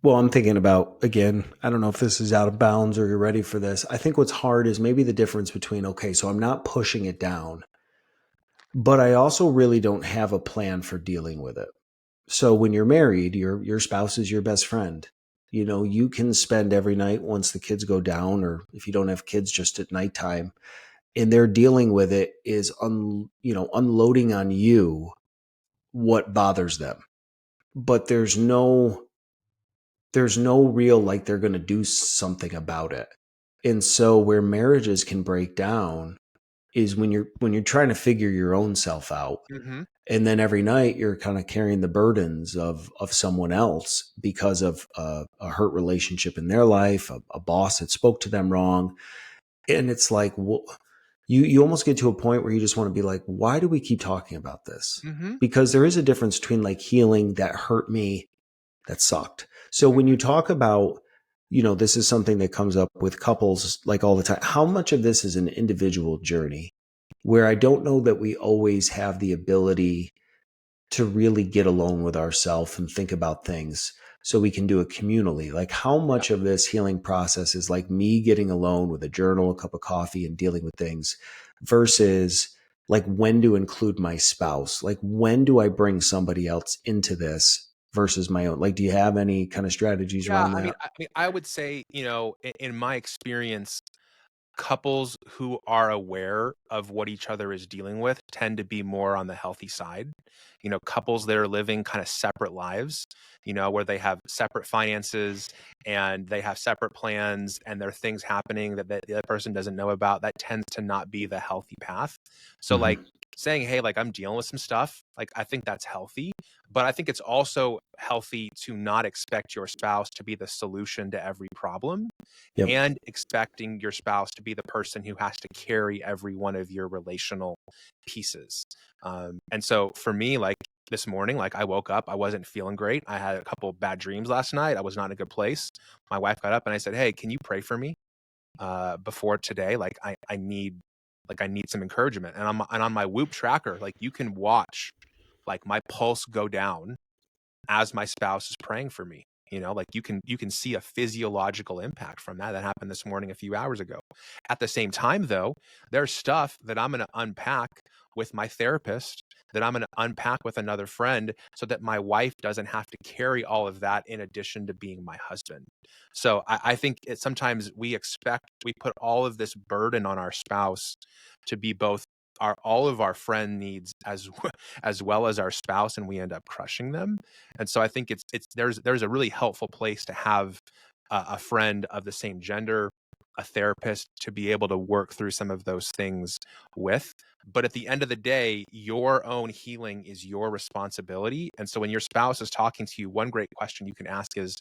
Well, I'm thinking about, again, I don't know if this is out of bounds or you're ready for this. I think what's hard is maybe the difference between, okay, so I'm not pushing it down, but I also really don't have a plan for dealing with it. So when you're married, your spouse is your best friend. You can spend every night once the kids go down, or if you don't have kids, just at nighttime, and they're dealing with it is unloading on you what bothers them. But there's no real like they're going to do something about it. And so where marriages can break down is when you're trying to figure your own self out. Mm-hmm. And then every night you're kind of carrying the burdens of someone else because of a hurt relationship in their life, a boss that spoke to them wrong. And it's like, you almost get to a point where you just want to be like, why do we keep talking about this? Mm-hmm. Because there is a difference between like healing that hurt me, that sucked. So when Mm-hmm. you talk about, this is something that comes up with couples like all the time. How much of this is an individual journey where I don't know that we always have the ability to really get alone with ourselves and think about things. so we can do it communally. Like, how Yeah. much of this healing process is like me getting alone with a journal, a cup of coffee, and dealing with things versus like when to include my spouse? Like, when do I bring somebody else into this versus my own? Like, do you have any kind of strategies Yeah, around I mean, that? I would say, in my experience, couples who are aware of what each other is dealing with tend to be more on the healthy side. Couples that are living kind of separate lives, where they have separate finances and they have separate plans and there are things happening that the other person doesn't know about, that tends to not be the healthy path. So, like, Hmm. saying, hey, like, I'm dealing with some stuff, like, I think that's healthy. But I think it's also healthy to not expect your spouse to be the solution to every problem, Yep. and expecting your spouse to be the person who has to carry every one of your relational pieces. And so for me, like, this morning, like, I woke up, I wasn't feeling great. I had a couple of bad dreams last night. I was not in a good place. My wife got up and I said, hey, can you pray for me before today? Like, I need some encouragement. And on my Whoop tracker, like, you can watch like my pulse go down as my spouse is praying for me. Like, you can see a physiological impact from that happened this morning a few hours ago. At the same time, though, there's stuff that I'm going to unpack with my therapist, that I'm going to unpack with another friend, so that my wife doesn't have to carry all of that in addition to being my husband. So I think sometimes we put all of this burden on our spouse to be both all of our friend needs as well as our spouse, and we end up crushing them. And so I think there's a really helpful place to have a friend of the same gender, a therapist, to be able to work through some of those things with. But at the end of the day, your own healing is your responsibility. And so when your spouse is talking to you, one great question you can ask is,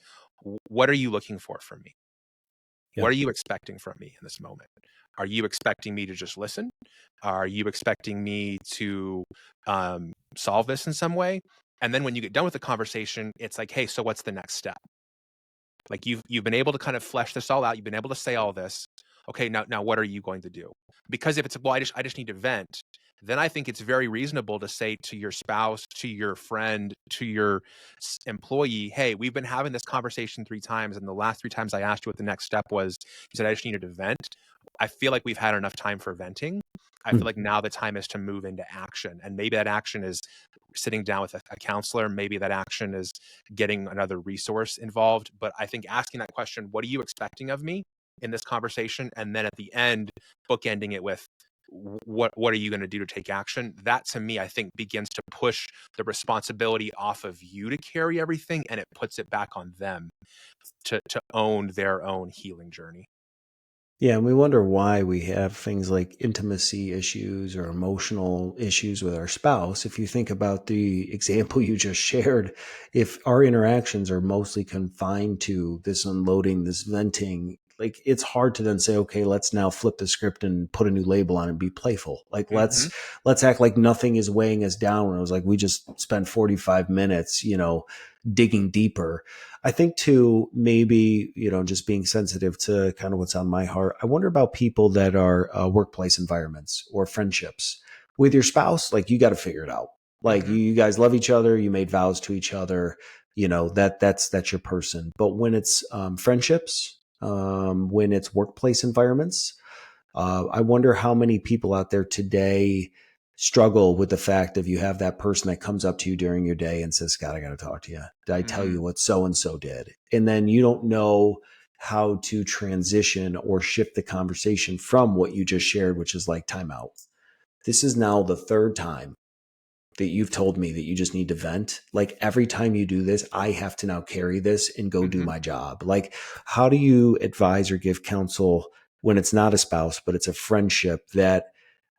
what are you looking for from me? What Yep. are you expecting from me in this moment? Are you expecting me to just listen? Are you expecting me to solve this in some way? And then when you get done with the conversation, it's like, hey, so what's the next step? Like, you've been able to kind of flesh this all out. You've been able to say all this. Okay, now what are you going to do? Because if it's, well, I just need to vent, then I think it's very reasonable to say to your spouse, to your friend, to your employee, hey, we've been having this conversation 3 times, and the last 3 times I asked you what the next step was, you said I just needed to vent. I feel like we've had enough time for venting. I feel like now the time is to move into action, and maybe that action is sitting down with a counselor. Maybe that action is getting another resource involved. But I think asking that question, what are you expecting of me in this conversation? And then at the end, bookending it with, what are you going to do to take action? That, to me, I think begins to push the responsibility off of you to carry everything, and it puts it back on them to own their own healing journey. Yeah, and we wonder why we have things like intimacy issues or emotional issues with our spouse. If you think about the example you just shared, if our interactions are mostly confined to this unloading, this venting, like, it's hard to then say, okay, let's now flip the script and put a new label on it and be playful. Like, Mm-hmm. let's act like nothing is weighing us down. When it was like we just spent 45 minutes, digging deeper. I think too, maybe, just being sensitive to kind of what's on my heart. I wonder about people that are workplace environments or friendships with your spouse. Like, you got to figure it out. Like, Mm-hmm. you guys love each other. You made vows to each other. That's your person. But when it's friendships, when it's workplace environments, I wonder how many people out there today struggle with the fact of you have that person that comes up to you during your day and says, "Scott, I got to talk to you. Did I tell Mm-hmm. you what so and so did?" And then you don't know how to transition or shift the conversation from what you just shared, which is like, timeout. This is now the third time that you've told me that you just need to vent. Like, every time you do this, I have to now carry this and go do Mm-hmm. my job. Like, how do you advise or give counsel when it's not a spouse, but it's a friendship that,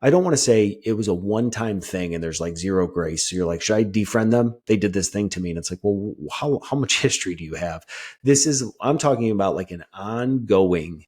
I don't want to say it was a one-time thing and there's like zero grace. So you're like, should I defriend them? They did this thing to me. And it's like, well, how much history do you have? I'm talking about like an ongoing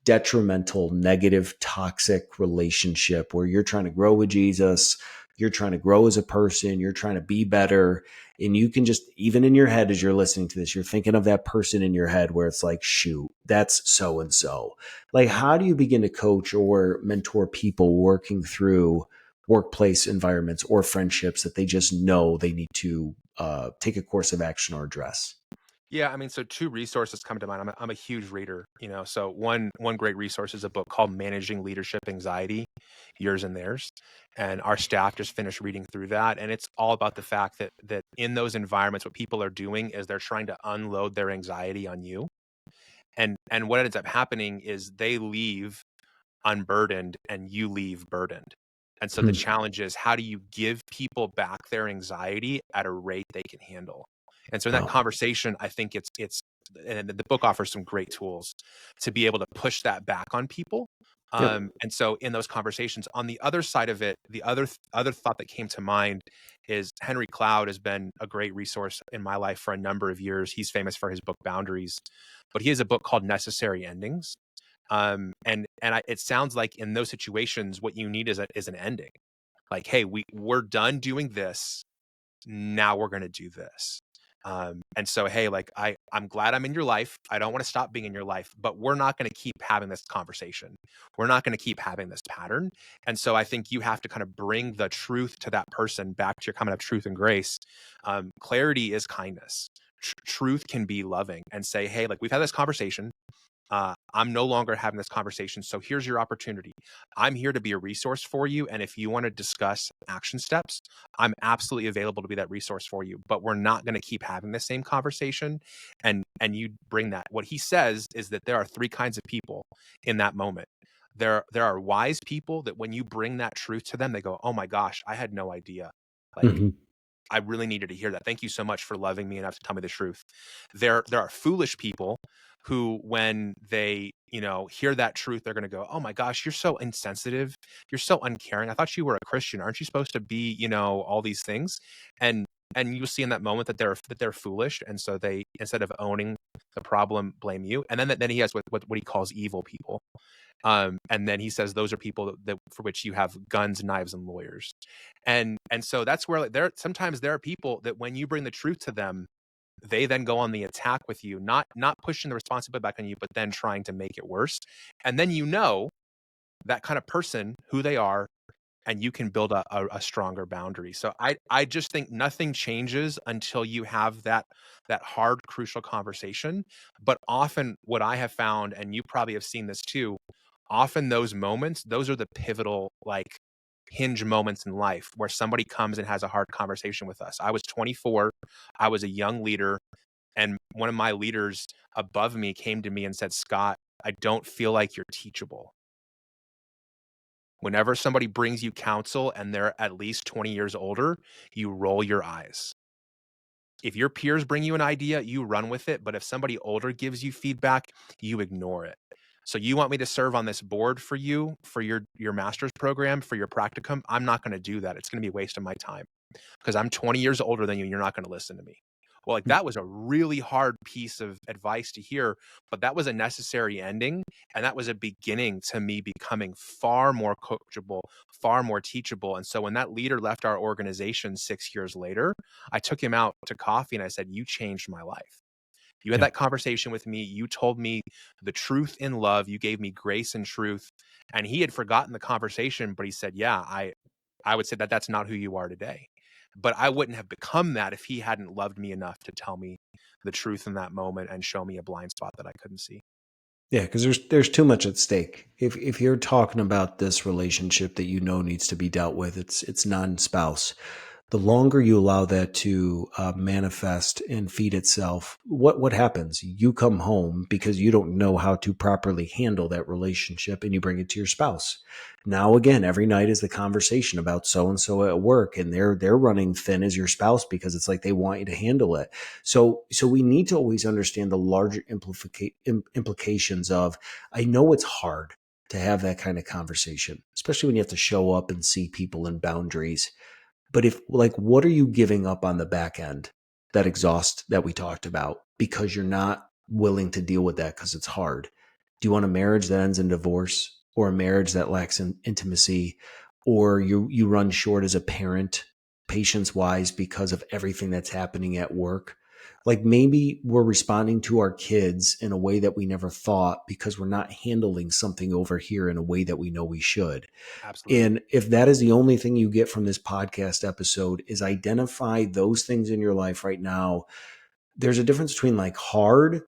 detrimental, negative, toxic relationship where you're trying to grow with Jesus, you're trying to grow as a person, you're trying to be better. And you can just, even in your head, as you're listening to this, you're thinking of that person in your head where it's like, shoot, that's so and so. Like, how do you begin to coach or mentor people working through workplace environments or friendships that they just know they need to take a course of action or address? Yeah, I mean, so two resources come to mind. I'm a huge reader, So one great resource is a book called Managing Leadership Anxiety, Yours and Theirs. And our staff just finished reading through that. And it's all about the fact that in those environments, what people are doing is they're trying to unload their anxiety on you. And what ends up happening is they leave unburdened and you leave burdened. And so the Hmm. challenge is, how do you give people back their anxiety at a rate they can handle? And so in that Wow. conversation, I think it's and the book offers some great tools to be able to push that back on people. Yep. And so in those conversations, on the other side of it, the other thought that came to mind is Henry Cloud has been a great resource in my life for a number of years. He's famous for his book Boundaries, but he has a book called Necessary Endings. It sounds like in those situations, what you need is an ending. Like, hey, we're done doing this. Now we're going to do this. And so, hey, like I'm glad I'm in your life. I don't want to stop being in your life, but we're not going to keep having this conversation. We're not going to keep having this pattern. And so I think you have to kind of bring the truth to that person, back to your comment of truth and grace. Clarity is kindness. Truth can be loving, and say, hey, like, we've had this conversation. I'm no longer having this conversation. So here's your opportunity. I'm here to be a resource for you. And if you want to discuss action steps, I'm absolutely available to be that resource for you. But we're not going to keep having the same conversation. And you bring that. What he says is that there are three kinds of people in that moment. There are wise people that when you bring that truth to them, they go, oh my gosh, I had no idea. Like, Hmm. I really needed to hear that. Thank you so much for loving me enough to tell me the truth. There are foolish people who, when they, hear that truth, they're going to go, "Oh my gosh, you're so insensitive. You're so uncaring. I thought you were a Christian. Aren't you supposed to be, all these things?" And and you'll see in that moment that they're foolish, and so they, instead of owning the problem, blame you. And then he has what he calls evil people. And then he says those are people that for which you have guns, knives, and lawyers. And so that's where, like, sometimes there are people that when you bring the truth to them, they then go on the attack with you, not pushing the responsibility back on you, but then trying to make it worse. And then that kind of person, who they are, and you can build a stronger boundary. So I just think nothing changes until you have that hard, crucial conversation. But often what I have found, and you probably have seen this too, often those moments, those are the pivotal, like, hinge moments in life where somebody comes and has a hard conversation with us. I was 24. I was a young leader, and one of my leaders above me came to me and said, "Scott, I don't feel like you're teachable." Whenever somebody brings you counsel and they're at least 20 years older, you roll your eyes. If your peers bring you an idea, you run with it. But if somebody older gives you feedback, you ignore it. So you want me to serve on this board for you, for your master's program, for your practicum? I'm not going to do that. It's going to be a waste of my time because I'm 20 years older than you and you're not going to listen to me. Well, like, that was a really hard piece of advice to hear, but that was a necessary ending. And that was a beginning to me becoming far more coachable, far more teachable. And so when that leader left our organization 6 years later, I took him out to coffee and I said, "You changed my life. You had Yeah. that conversation with me. You told me the truth in love. You gave me grace and truth." And he had forgotten the conversation, but he said, "Yeah, I would say that that's not who you are today. But I wouldn't have become that if he hadn't loved me enough to tell me the truth in that moment and show me a blind spot that I couldn't see." Yeah, because there's too much at stake. If you're talking about this relationship that you know needs to be dealt with, it's non-spouse. The longer you allow that to manifest and feed itself, what happens? You come home because you don't know how to properly handle that relationship, and you bring it to your spouse. Now, again, every night is the conversation about so and so at work, and they're running thin as your spouse because it's like they want you to handle it. So we need to always understand the larger implications of. I know it's hard to have that kind of conversation, especially when you have to show up and see people and boundaries. But if, like, what are you giving up on the back end, that exhaust that we talked about, because you're not willing to deal with that because it's hard? Do you want a marriage that ends in divorce, or a marriage that lacks intimacy, or you run short as a parent, patience wise, because of everything that's happening at work? Like, maybe we're responding to our kids in a way that we never thought because we're not handling something over here in a way that we know we should. Absolutely. And if that is the only thing you get from this podcast episode, is identify those things in your life right now there's a difference between like hard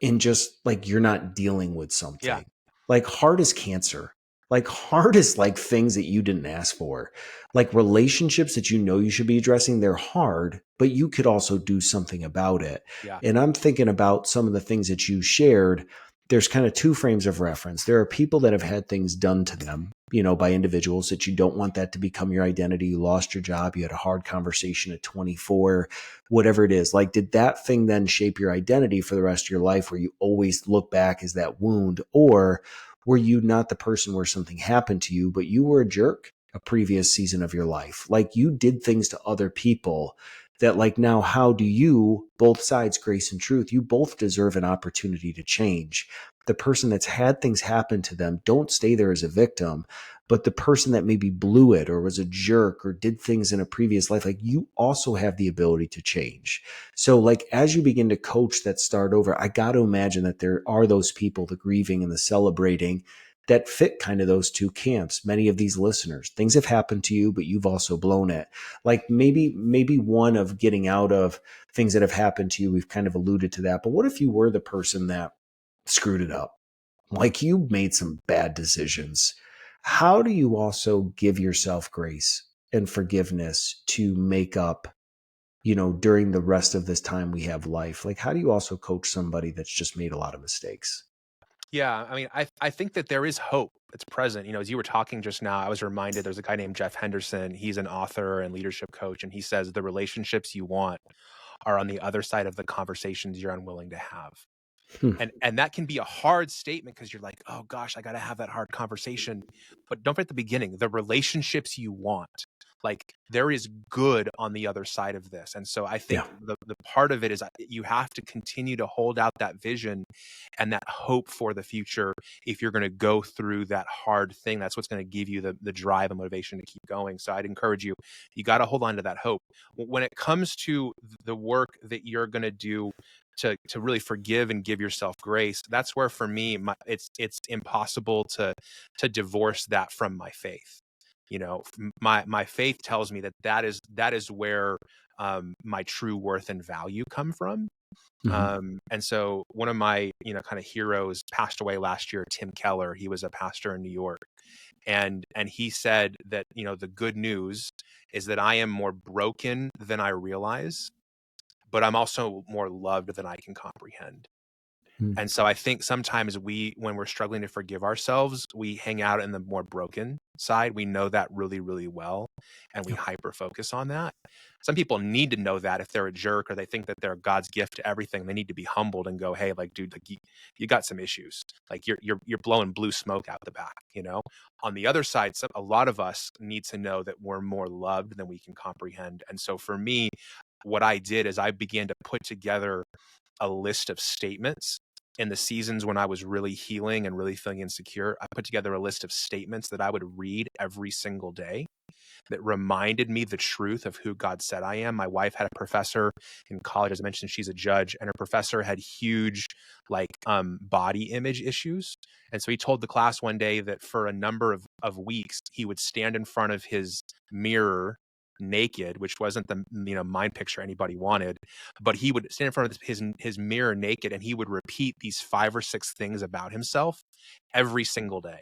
and just like you're not dealing with Yeah. something. Like hard is cancer. Like hard is like things that you didn't ask for. Like relationships that you know you should be addressing, they're hard, but you could also do something about it. Yeah. And I'm thinking about some of the things that you shared. There's kind of two frames of reference. There are people that have had things done to them, by individuals that you don't want that to become your identity. You lost your job, you had a hard conversation at 24, whatever it is. Like, did that thing then shape your identity for the rest of your life where you always look back as that wound? Or were you not the person where something happened to you, but you were a jerk a previous season of your life? Like you did things to other people that like now, how do you, both sides, grace and truth, you both deserve an opportunity to change. The person that's had things happen to them, don't stay there as a victim, but the person that maybe blew it or was a jerk or did things in a previous life, like you also have the ability to change. So like as you begin to coach that start over, I got to imagine that there are those people, the grieving and the celebrating, that fit kind of those two camps. Many of these listeners, things have happened to you, but you've also blown it. Like maybe one of getting out of things that have happened to you, we've kind of alluded to that. But what if you were the person that screwed it up? Like you made some bad decisions. How do you also give yourself grace and forgiveness to make up, during the rest of this time we have life? Like, how do you also coach somebody that's just made a lot of mistakes? Yeah, I mean, I think that there is hope that's present. As you were talking just now, I was reminded there's a guy named Jeff Henderson. He's an author and leadership coach, and he says the relationships you want are on the other side of the conversations you're unwilling to have. Hmm. And that can be a hard statement because you're like, oh gosh, I got to have that hard conversation. But don't forget the beginning, the relationships you want. Like there is good on the other side of this. And so I Yeah. think the part of it is you have to continue to hold out that vision and that hope for the future. If you're going to go through that hard thing, that's what's going to give you the drive and motivation to keep going. So I'd encourage you, you got to hold on to that hope. When it comes to the work that you're going to do to really forgive and give yourself grace, that's where for me it's impossible to divorce that from my faith. My faith tells me that is where my true worth and value come from. Hmm. And so one of my kind of heroes passed away last year, Tim Keller. He was a pastor in New York, and he said that the good news is that I am more broken than I realize, but I'm also more loved than I can comprehend. Hmm. And so I think sometimes when we're struggling to forgive ourselves, we hang out in the more broken side. We know that really, really well, and we Yep. hyper focus on that. Some people need to know that if they're a jerk or they think that they're God's gift to everything, they need to be humbled and go, "Hey, like, dude, like you got some issues. Like you're blowing blue smoke out the back." On the other side, a lot of us need to know that we're more loved than we can comprehend. And so for me, what I did is I began to put together a list of statements in the seasons when I was really healing and really feeling insecure. I put together a list of statements that I would read every single day that reminded me the truth of who God said I am. My wife had a professor in college, as I mentioned, she's a judge, and her professor had huge body image issues. And so he told the class one day that for a number of weeks, he would stand in front of his mirror naked, which wasn't the mind picture anybody wanted, but he would stand in front of his mirror naked, and he would repeat these 5 or 6 things about himself every single day.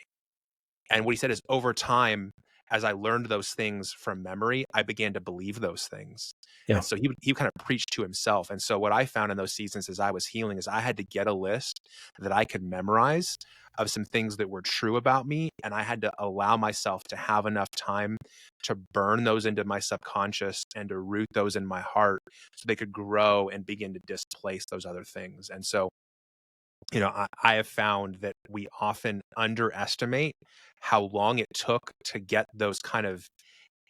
And what he said is over time, as I learned those things from memory, I began to believe those things. Yeah. And so he kind of preached to himself. And so what I found in those seasons as I was healing is I had to get a list that I could memorize of some things that were true about me. And I had to allow myself to have enough time to burn those into my subconscious and to root those in my heart so they could grow and begin to displace those other things. And so I have found that we often underestimate how long it took to get those kind of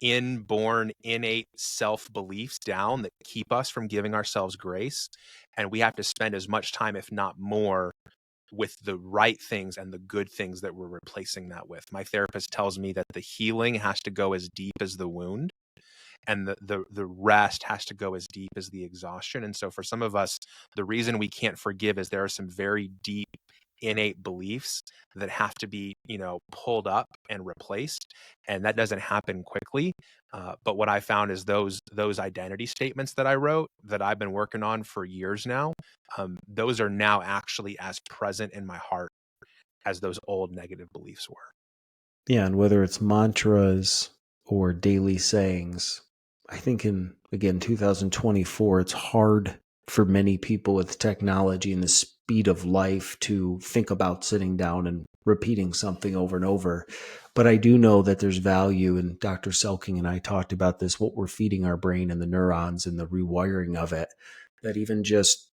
inborn, innate self beliefs down that keep us from giving ourselves grace. And we have to spend as much time, if not more, with the right things and the good things that we're replacing that with. My therapist tells me that the healing has to go as deep as the wound, and the rest has to go as deep as the exhaustion. And so for some of us, the reason we can't forgive is there are some very deep innate beliefs that have to be, pulled up and replaced. And that doesn't happen quickly. But what I found is those identity statements that I wrote that I've been working on for years now, those are now actually as present in my heart as those old negative beliefs were. Yeah, and whether it's mantras or daily sayings, I think in, again, 2024, it's hard for many people with technology and the speed of life to think about sitting down and repeating something over and over. But I do know that there's value, and Dr. Selking and I talked about this, what we're feeding our brain and the neurons and the rewiring of it, that even just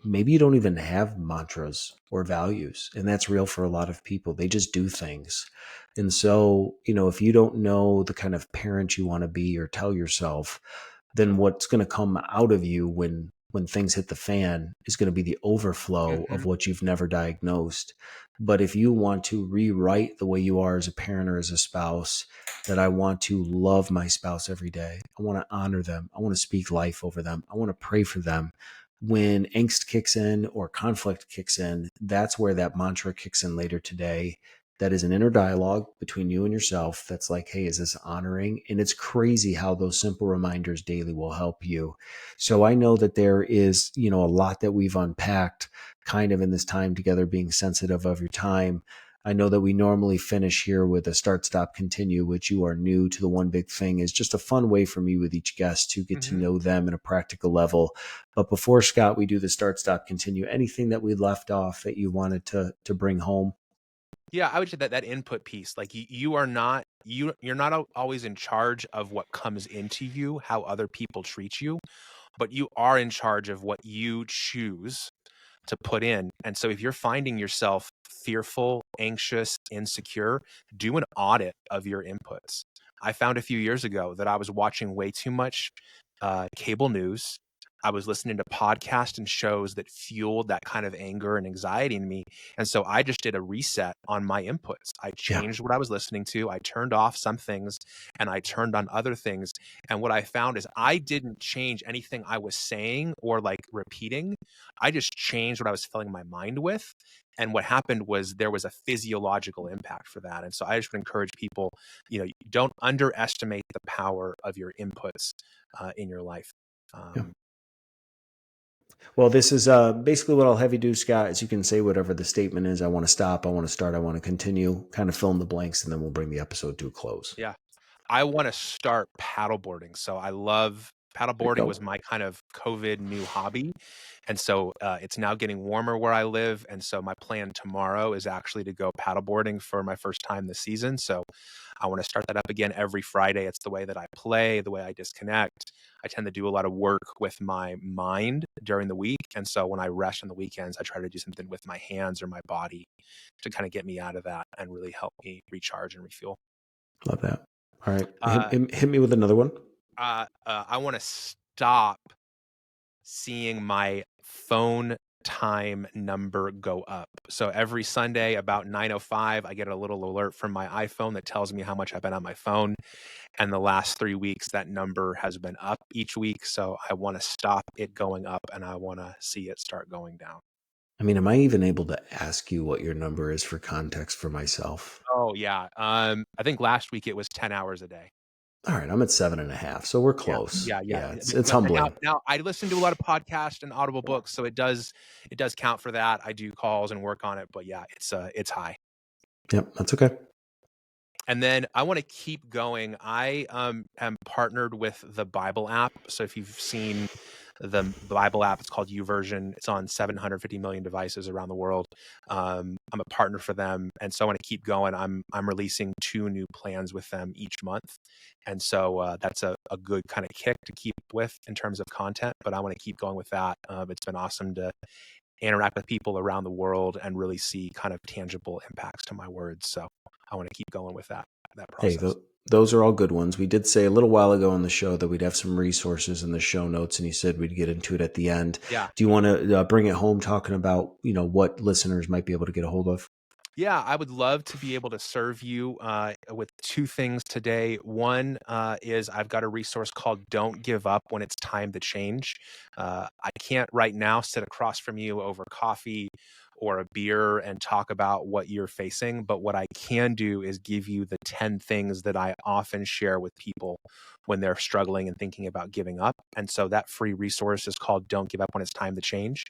maybe you don't even have mantras or values, and that's real for a lot of people. They just do things. And so, if you don't know the kind of parent you want to be or tell yourself, then what's going to come out of you when things hit the fan is going to be the overflow Mhm. of what you've never diagnosed. But if you want to rewrite the way you are as a parent or as a spouse, that I want to love my spouse every day, I want to honor them, I want to speak life over them, I want to pray for them. When angst kicks in or conflict kicks in, that's where that mantra kicks in later today. That is an inner dialogue between you and yourself. That's like, hey, is this honoring? And it's crazy how those simple reminders daily will help you. So I know that there is, a lot that we've unpacked kind of in this time together, being sensitive of your time. I know that we normally finish here with a start, stop, continue, which you are new to. The one big thing is just a fun way for me with each guest to get to Mhm. know them at a practical level. But before, Scott, we do the start, stop, continue, anything that we left off that you wanted to bring home? Yeah, I would say that input piece, like you are not you're not always in charge of what comes into you, how other people treat you, but you are in charge of what you choose to put in. And so if you're finding yourself fearful, anxious, insecure, do an audit of your inputs. I found a few years ago that I was watching way too much cable news. I was listening to podcasts and shows that fueled that kind of anger and anxiety in me. And so I just did a reset on my inputs. I Yeah. changed what I was listening to. I turned off some things and I turned on other things. And what I found is I didn't change anything I was saying or like repeating. I just changed what I was filling my mind with. And what happened was there was a physiological impact for that. And so I just would encourage people, don't underestimate the power of your inputs in your life. Yeah. Um, Well, this is basically what I'll have you do, Scott, is you can say whatever the statement is. I want to stop. I want to start. I want to continue. Kind of fill in the blanks, and then we'll bring the episode to a close. yeah, I want to start paddleboarding. So I love There you paddleboarding was go. my kind of COVID new hobby. And so it's now getting warmer where I live. And so my plan tomorrow is actually to go paddleboarding for my first time this season. So I want to start that up again every Friday. It's the way that I play, the way I disconnect. I tend to do a lot of work with my mind during the week. And so when I rest on the weekends, I try to do something with my hands or my body to kind of get me out of that and really help me recharge and refuel. Love that. All right. Uh, Hit me with another one. I want to stop seeing my phone time number go up. So every Sunday about 9:05, I get a little alert from my iPhone that tells me how much I've been on my phone. And the last 3 weeks, that number has been up each week. So I want to stop it going up and I want to see it start going down. I mean, am I even able to ask you what your number is for context for myself? Oh yeah. I think last week it was 10 hours a day. All right, I'm at 7.5, so we're Yeah, close. yeah, yeah. Yeah, I it's mean, it's and now humbling. now I listen to a lot of podcasts and Audible books, so it does count for that. I do calls and work on it, but yeah, it's high. Yep, that's okay. And then I wanna keep going. I, am partnered with the Bible app. So if you've seen the Bible app, it's called YouVersion. It's on 750 million devices around the world. I'm a partner for them, and so I wanna keep going. I'm releasing 2 new plans with them each month, and so, that's a good kinda kick to keep with in terms of content, but I wanna keep going with that. It's been awesome to interact with people around the world and really see kind of tangible impacts to my words. So I want to keep going with that Hey, process. those are all good ones. We did say a little while ago on the show that we'd have some resources in the show notes, and you said we'd get into it at the end. Yeah. Do you want to bring it home talking about what listeners might be able to get a hold of? Yeah, I would love to be able to serve you with two things today. One is I've got a resource called Don't Give Up When It's Time to Change. I can't right now sit across from you over coffee or a beer and talk about what you're facing. But what I can do is give you the 10 things that I often share with people when they're struggling and thinking about giving up. And so that free resource is called Don't Give Up When It's Time to Change.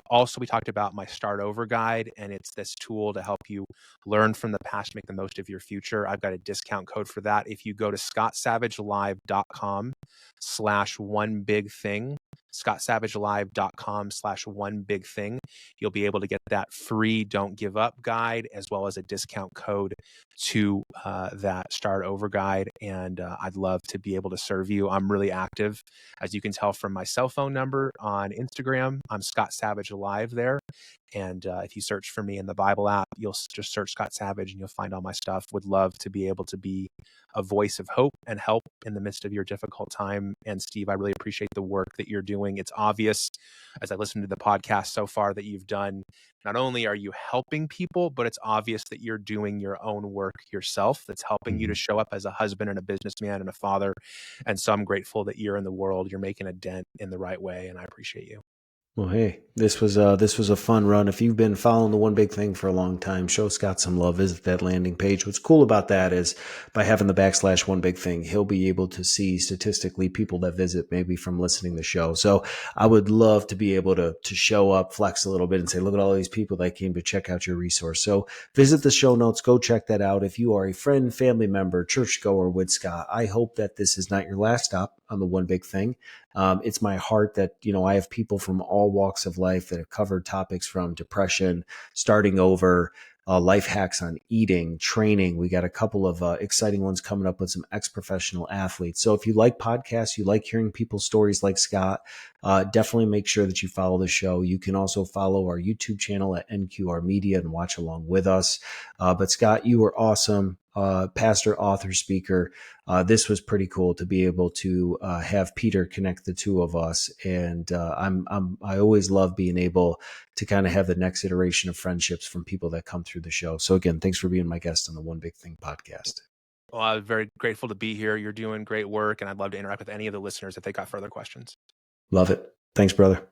Also, we talked about my Start Over guide, and it's this tool to help you learn from the past, make the most of your future. I've got a discount code for that. If you go to scottsavagelive.com/one-big-thing, scottsavagelive.com/one-big-thing, you'll be able to get that free Don't Give Up guide, as well as a discount code to that Start Over guide. And I'd love to be able to serve you. I'm really active, as you can tell from my cell phone number on Instagram. I'm Scott Savage Alive there. And if you search for me in the Bible app, you'll just search Scott Savage and you'll find all my stuff. Would love to be able to be a voice of hope and help in the midst of your difficult time. And Steve, I really appreciate the work that you're doing. It's obvious, as I listened to the podcast so far, that you've done, not only are you helping people, but it's obvious that you're doing your own work yourself that's helping you to show up as a husband and a businessman and a father. And so I'm grateful that you're in the world, you're making a dent in the right way, and I appreciate you. Well, hey, this was a fun run. If you've been following the One Big Thing for a long time, show Scott some love. Visit that landing page. What's cool about that is by having the /One Big Thing, he'll be able to see statistically people that visit maybe from listening to the show. So I would love to be able to show up, flex a little bit, and say, look at all these people that came to check out your resource. So visit the show notes. Go check that out. If you are a friend, family member, churchgoer with Scott, I hope that this is not your last stop on the One Big Thing. It's my heart that, I have people from all walks of life that have covered topics from depression, starting over, life hacks on eating, training. We got a couple of exciting ones coming up with some ex-professional athletes. So if you like podcasts, you like hearing people's stories like Scott, definitely make sure that you follow the show. You can also follow our YouTube channel at NQR Media and watch along with us. But Scott, you were awesome. Pastor, author, speaker. This was pretty cool to be able to have Peter connect the two of us, and I always love being able to kind of have the next iteration of friendships from people that come through the show. So again, thanks for being my guest on the One Big Thing podcast. Well, I'm very grateful to be here. You're doing great work, and I'd love to interact with any of the listeners if they got further questions. Love it. Thanks, brother.